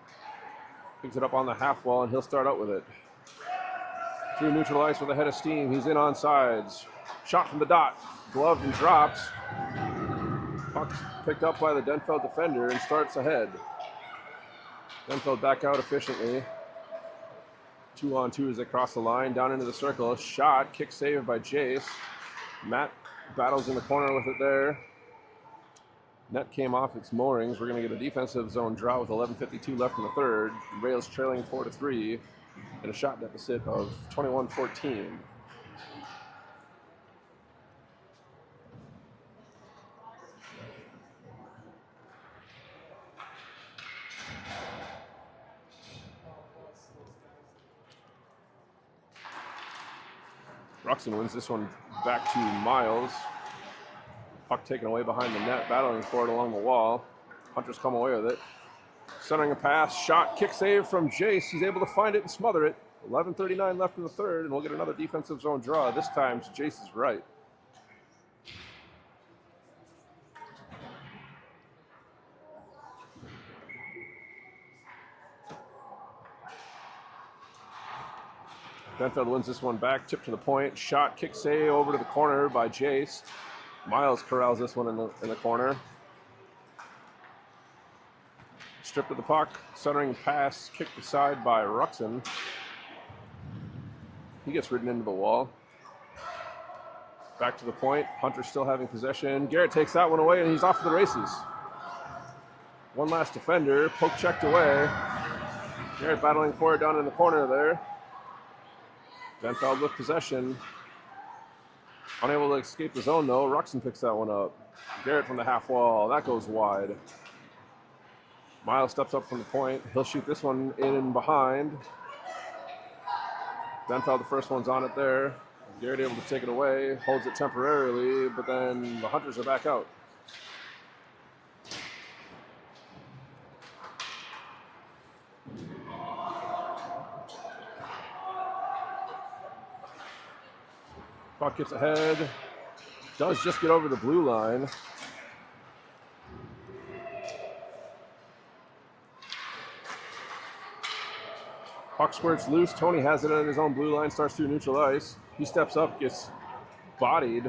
picks it up on the half wall, and he'll start out with it. Through neutral ice with a head of steam. He's in on sides. Shot from the dot, gloved and drops. Puck picked up by the Denfeld defender and starts ahead. Denfeld back out efficiently. 2-on-2 as they cross the line, down into the circle. Shot, kick saved by Jace. Matt battles in the corner with it there. Net came off its moorings. We're going to get a defensive zone draw with 11:52 left in the third. Rails trailing 4-3 and a shot deficit of 21-14. Ruxin wins this one back to Miles. Puck taken away behind the net, battling for it along the wall. Hunters come away with it. Centering a pass, shot, kick save from Jace. He's able to find it and smother it. 11:39 left in the third, and we'll get another defensive zone draw. This time to Jace's right. Denfeld wins this one back, tip to the point, shot, kick save over to the corner by Jace. Miles corrals this one in the corner. Stripped of the puck, centering pass, kicked aside by Ruxin. He gets ridden into the wall. Back to the point, Hunter still having possession. Garrett takes that one away and he's off to the races. One last defender, poke checked away. Garrett battling for it down in the corner there. Denfeld with possession. Unable to escape the zone though. Ruxin picks that one up. Garrett from the half wall. That goes wide. Miles steps up from the point. He'll shoot this one in and behind. Denfeld, the first one's on it there. Garrett able to take it away. Holds it temporarily, but then the Hunters are back out. Puck gets ahead, does just get over the blue line. Puck squirts loose, Tony has it on his own blue line, starts through neutral ice. He steps up, gets bodied.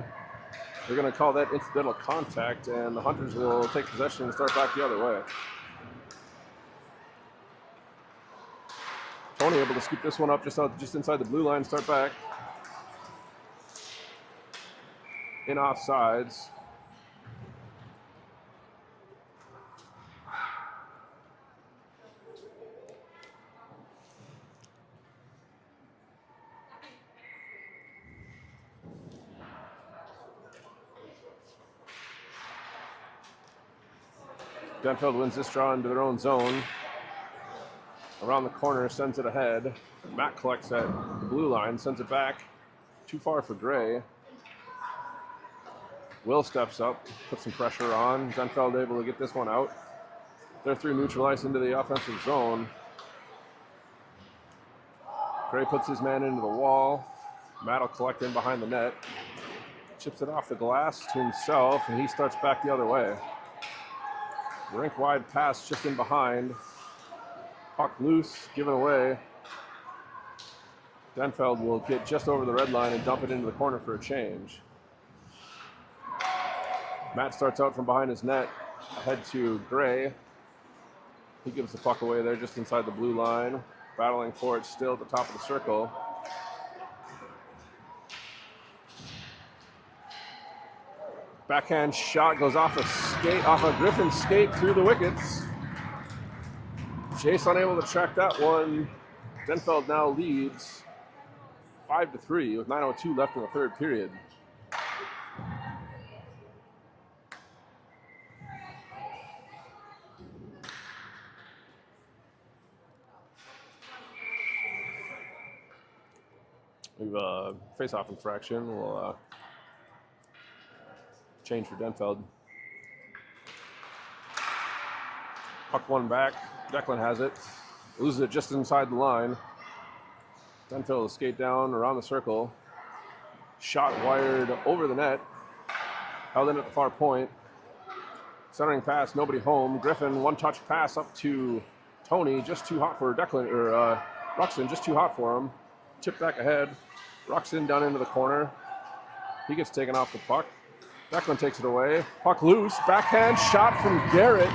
They're gonna call that incidental contact, and the Hunters will take possession and start back the other way. Tony able to scoop this one up just inside the blue line, start back. In offsides. Denfeld wins this draw into their own zone. Around the corner, sends it ahead. Matt collects at the blue line, sends it back. Too far for Gray. Will steps up, puts some pressure on. Denfeld able to get this one out. They're through neutral ice into the offensive zone. Gray puts his man into the wall. Matt will collect in behind the net. Chips it off the glass to himself, and he starts back the other way. Rink wide pass just in behind. Puck loose, given away. Denfeld will get just over the red line and dump it into the corner for a change. Matt starts out from behind his net, ahead to Gray. He gives the puck away there just inside the blue line. Battling for it still at the top of the circle. Backhand shot goes off a Griffin's skate through the wickets. Chase unable to track that one. Denfeld now leads 5-3 with 9:02 left in the third period. We've face-off infraction. We'll change for Denfeld. Puck one back. Declan has it. Loses it just inside the line. Denfeld will skate down around the circle. Shot wired over the net. Held in at the far point. Centering pass, nobody home. Griffin, one-touch pass up to Tony, just too hot for Ruxin, just too hot for him. Chip back ahead. Ruxin down into the corner. He gets taken off the puck. Declan takes it away. Puck loose. Backhand shot from Garrett.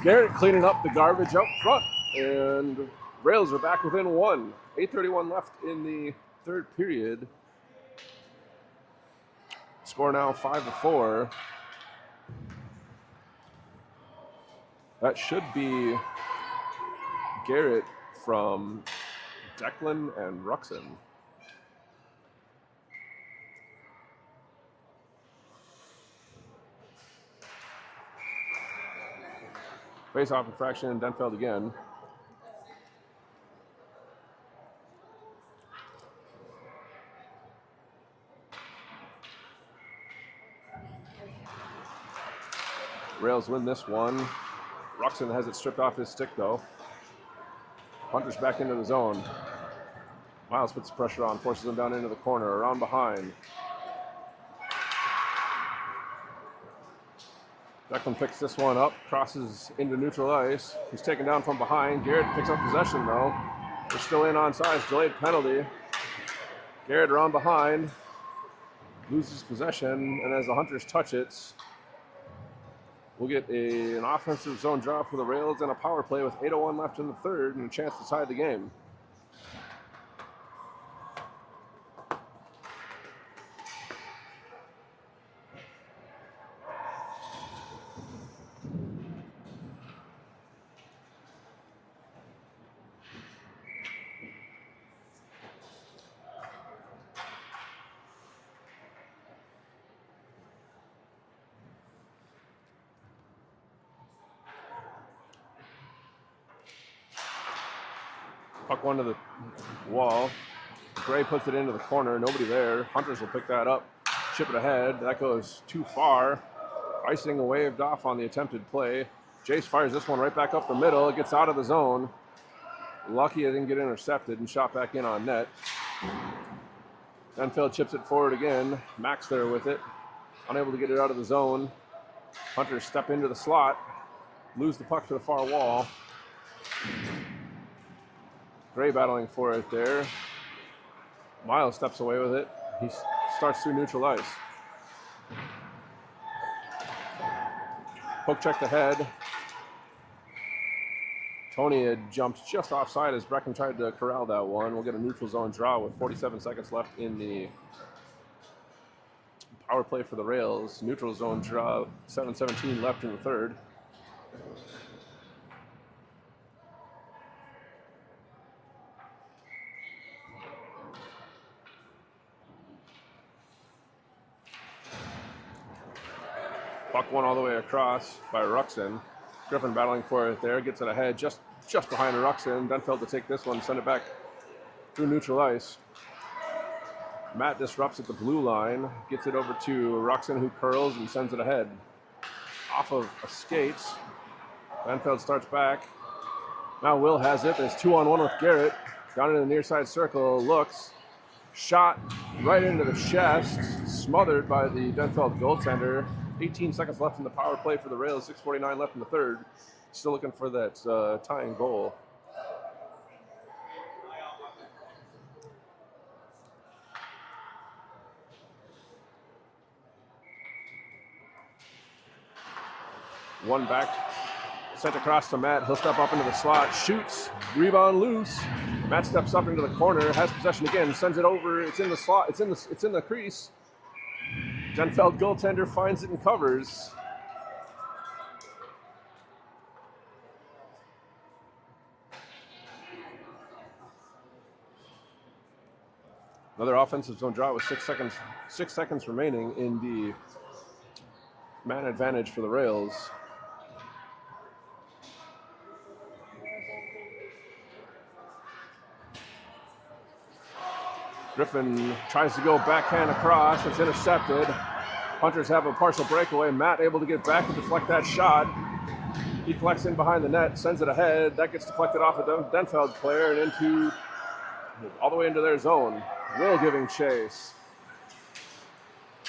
Garrett cleaning up the garbage up front. And Rails are back within one. 8:31 left in the third period. Score now 5-4. That should be Garrett from Declan and Ruxin. Face-off infraction, Denfeld again. Rails win this one. Ruxin has it stripped off his stick though. Hunter's back into the zone. Miles puts pressure on, forces him down into the corner, around behind. Declan picks this one up, crosses into neutral ice. He's taken down from behind. Garrett picks up possession though. They're still in onside, delayed penalty. Garrett around behind, loses possession, and as the Hunters touch it, we'll get an offensive zone draw for the Rails and a power play with 8:01 left in the third and a chance to tie the game. Puck one to the wall. Gray puts it into the corner. Nobody there. Hunters will pick that up. Chip it ahead. That goes too far. Icing waved off on the attempted play. Jace fires this one right back up the middle. It gets out of the zone. Lucky it didn't get intercepted and shot back in on net. Denfeld chips it forward again. Max there with it. Unable to get it out of the zone. Hunters step into the slot. Lose the puck to the far wall. Gray battling for it there. Miles steps away with it. He starts through neutral ice. Poke checked ahead. Tony had jumped just offside as Brecken tried to corral that one. We'll get a neutral zone draw with 47 seconds left in the power play for the Rails. Neutral zone draw, 7:17 left in the third. Puck one all the way across by Ruxin. Griffin battling for it there, gets it ahead just behind Ruxin. Denfeld to take this one, send it back through neutral ice. Matt disrupts at the blue line, gets it over to Ruxin who curls and sends it ahead. Off of a skate. Denfeld starts back. Now Will has it. There's 2-on-1 with Garrett. Down into the near side circle, looks. Shot right into the chest, smothered by the Denfeld goaltender. 18 seconds left in the power play for the Rails, 6:49 left in the third. Still looking for that tying goal. One back, sent across to Matt. He'll step up into the slot, shoots, rebound loose. Matt steps up into the corner, has possession again, sends it over. It's in the slot. It's in the crease. Denfeld goaltender finds it and covers. Another offensive zone draw with 6 seconds remaining in the man advantage for the Rails. Griffin tries to go backhand across. It's intercepted. Hunters have a partial breakaway. Matt able to get back and deflect that shot. He collects in behind the net, sends it ahead. That gets deflected off a Denfeld player and into all the way into their zone. Will giving chase.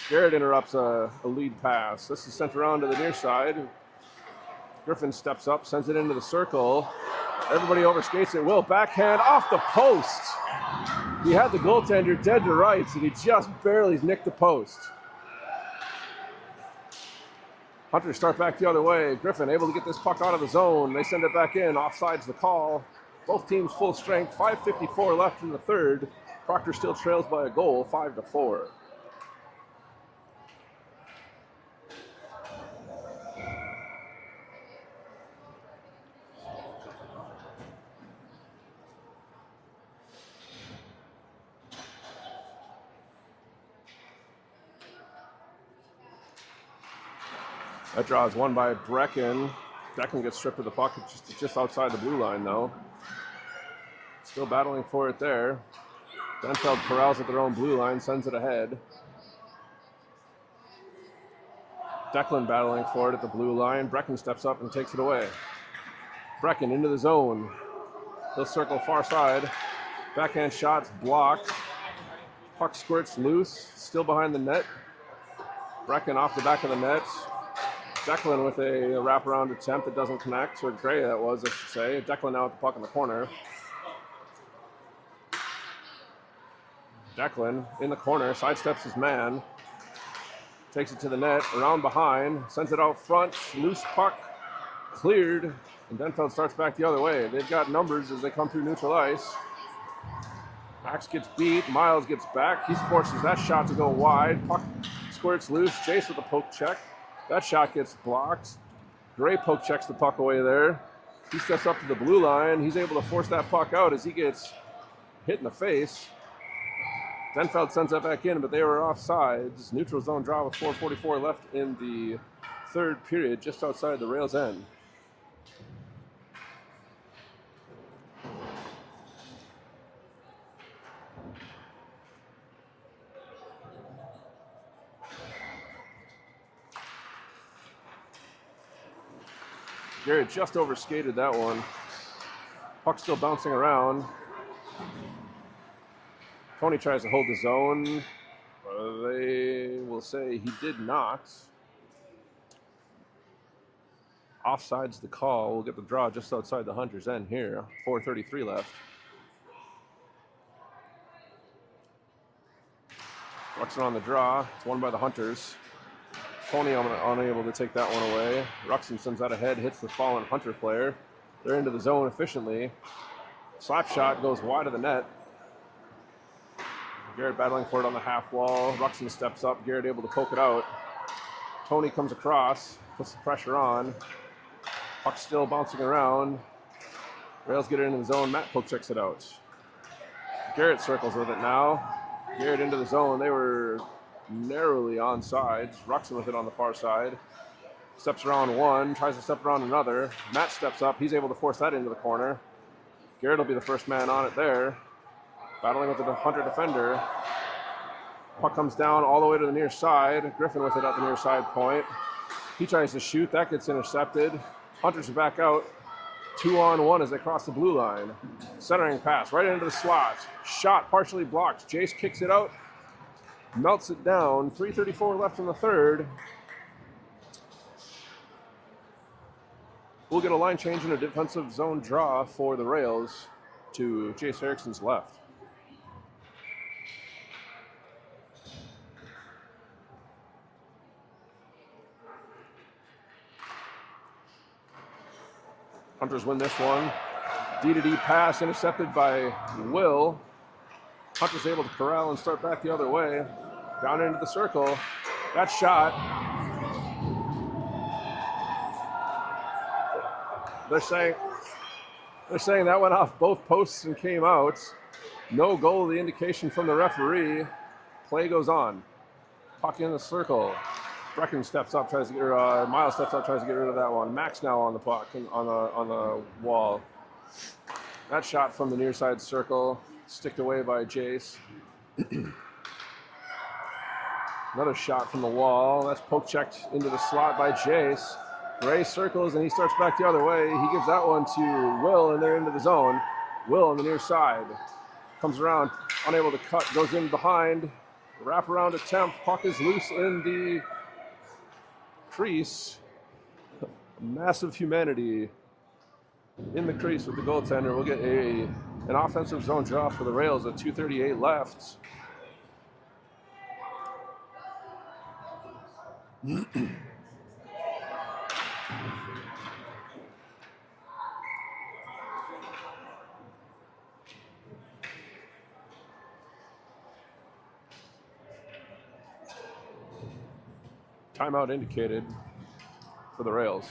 Garrett interrupts a lead pass. This is sent around to the near side. Griffin steps up, sends it into the circle. Everybody overskates it. Will backhand off the post. He had the goaltender dead to rights, and he just barely nicked the post. Hunters start back the other way. Griffin able to get this puck out of the zone. They send it back in. Offside's the call. Both teams full strength. 5:54 left in the third. Proctor still trails by a goal, 5-4. That draw is won by Brecken. Brecken gets stripped of the puck just outside the blue line, though. Still battling for it there. Denfeld corrals at their own blue line, sends it ahead. Declan battling for it at the blue line. Brecken steps up and takes it away. Brecken into the zone. He'll circle far side. Backhand shots blocked. Puck squirts loose, still behind the net. Brecken off the back of the net. Declan with a wraparound attempt that doesn't connect, or Gray that was, I should say. Declan now with the puck in the corner. Declan in the corner, sidesteps his man. Takes it to the net, around behind, sends it out front, loose puck, cleared, and Denfeld starts back the other way. They've got numbers as they come through neutral ice. Max gets beat, Miles gets back. He forces that shot to go wide. Puck squirts loose, Jace with a poke check. That shot gets blocked. Gray poke checks the puck away there. He steps up to the blue line. He's able to force that puck out as he gets hit in the face. Denfeld sends that back in, but they were offsides. Neutral zone draw with 4:44 left in the third period, just outside the rail's end. Garrett just overskated that one. Puck still bouncing around. Tony tries to hold the zone. They will say he did not. Offside's the call. We'll get the draw just outside the Hunters' end here. 4:33 left. Ruxin on the draw. It's won by the Hunters. Tony unable to take that one away. Ruxin sends that ahead, hits the fallen Hunter player. They're into the zone efficiently. Slap shot goes wide of the net. Garrett battling for it on the half wall. Ruxin steps up. Garrett able to poke it out. Tony comes across, puts the pressure on. Puck still bouncing around. Rails get it into the zone. Matt poke checks it out. Garrett circles with it now. Garrett into the zone. They were narrowly on sides. Ruxin with it on the far side. Steps around one, tries to step around another. Matt steps up. He's able to force that into the corner. Garrett will be the first man on it there. Battling with the Hunter defender. Puck comes down all the way to the near side. Griffin with it at the near side point. He tries to shoot. That gets intercepted. Hunters are back out. 2-on-1 as they cross the blue line. Centering pass right into the slot. Shot partially blocked. Jace kicks it out. Melts it down. 3:34 left in the third. We'll get a line change and a defensive zone draw for the Rails to Jace Erickson's left. Hunters win this one. D-to-D pass intercepted by Will. Hunters able to corral and start back the other way. Down into the circle. That shot. They're saying that went off both posts and came out. No goal, the indication from the referee. Play goes on. Puck in the circle. Brecken steps up, tries to get Miles steps up, tries to get rid of that one. Max now on the puck and on the wall. That shot from the near side circle, sticked away by Jace. Another shot from the wall. That's poke checked into the slot by Jace. Gray circles and he starts back the other way. He gives that one to Will and they're into the zone. Will on the near side. Comes around, unable to cut, goes in behind. Wraparound attempt. Puck is loose in the crease. Massive humanity in the crease with the goaltender. We'll get an offensive zone draw for the Rails at 2:38 left. Timeout indicated for the Rails.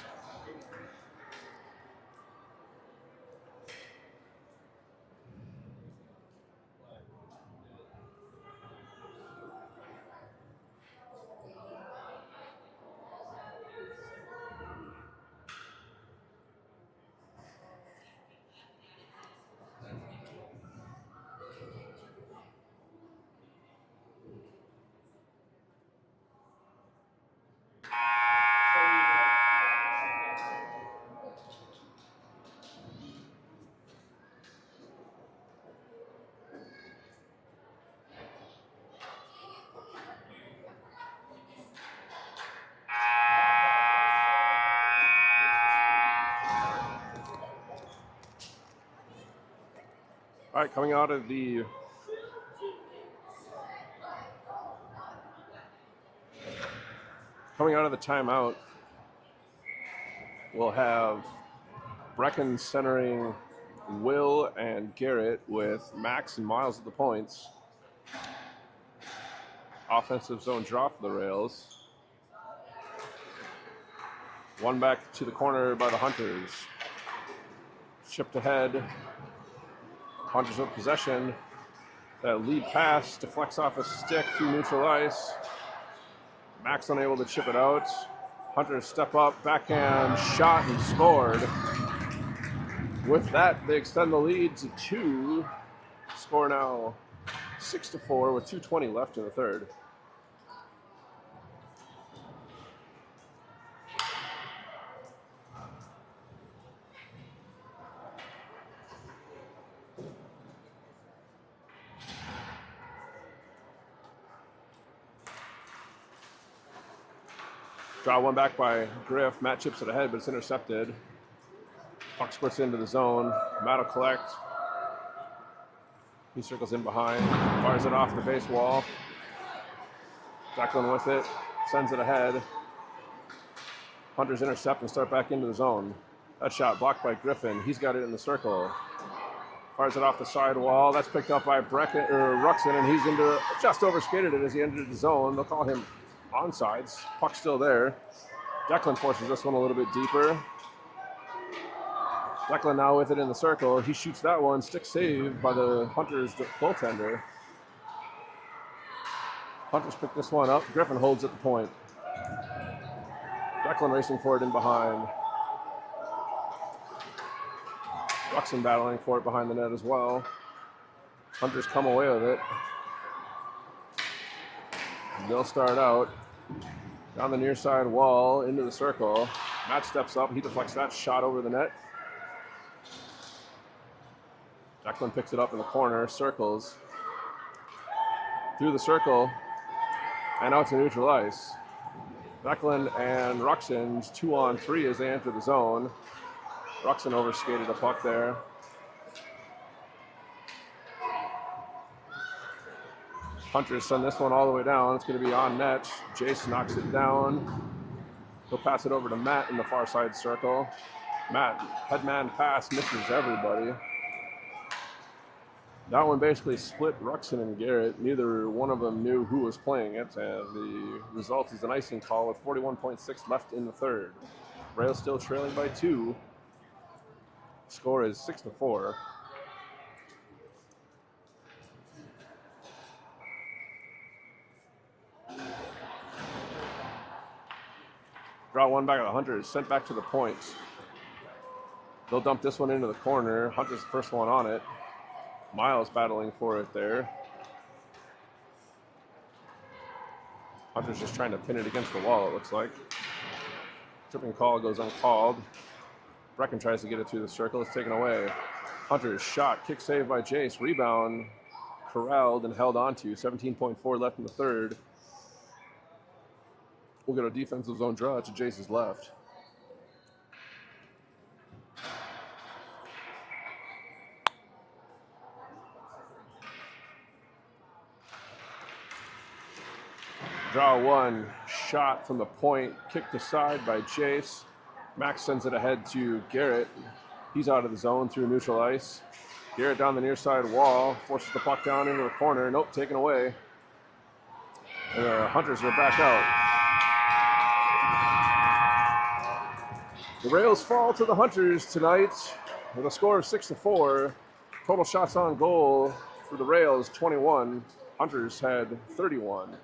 All right, coming out of the timeout, we'll have Brecken centering Will and Garrett with Max and Miles at the points. Offensive zone draw for the Rails. One back to the corner by the Hunters. Chipped ahead. Hunters with possession. That lead pass deflects off a stick through neutral ice. Max unable to chip it out. Hunters step up, backhand shot and scored. With that, they extend the lead to 2. Score now 6-4 with 2:20 left in the third. Draw one back by Griff. Matt chips it ahead, but it's intercepted. Puck squirts into the zone. Matt will collect. He circles in behind. Fires it off the base wall. Declan with it. Sends it ahead. Hunters intercept and start back into the zone. That shot blocked by Griffin. He's got it in the circle. Fires it off the side wall. That's picked up by Ruxin, and he's just overskated it as he entered the zone. They'll call him onsides. Puck's still there. Declan forces this one a little bit deeper. Declan now with it in the circle. He shoots that one. Stick save by the Hunters goaltender. Hunters pick this one up. Griffin holds at the point. Declan racing for it in behind. Ruxin battling for it behind the net as well. Hunters come away with it. They'll start out down the near side wall into the circle. Matt steps up. He deflects that shot over the net. Declan picks it up in the corner, circles through the circle, and out to neutral ice. Declan and Ruxin's 2-on-3 as they enter the zone. Ruxin overskated a puck there. Hunters send this one all the way down. It's going to be on net. Jace knocks it down. He'll pass it over to Matt in the far side circle. Matt, headman pass, misses everybody. That one basically split Ruxin and Garrett. Neither one of them knew who was playing it, and the result is an icing call with 41.6 left in the third. Rails still trailing by 2. Score is 6-4. Draw one back at the Hunters, sent back to the point. They'll dump this one into the corner. Hunters the first one on it. Miles battling for it there. Hunter's just trying to pin it against the wall, it looks like. Tripping call goes uncalled. Brecken tries to get it through the circle. It's taken away. Hunter's shot, kick save by Jace. Rebound corralled and held onto. 17.4 left in the third. We'll get a defensive zone draw to Jace's left. Draw one, shot from the point, kicked aside by Chase. Max sends it ahead to Garrett. He's out of the zone through neutral ice. Garrett down the near side wall, forces the puck down into the corner. Nope, taken away. And the Hunters are back out. The Rails fall to the Hunters tonight with a score of 6-4. Total shots on goal for the Rails, 21. Hunters had 31.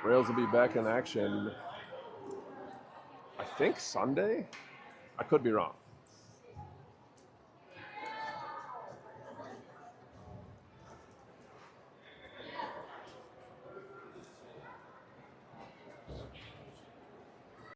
Rails will be back in action, I think Sunday? I could be wrong.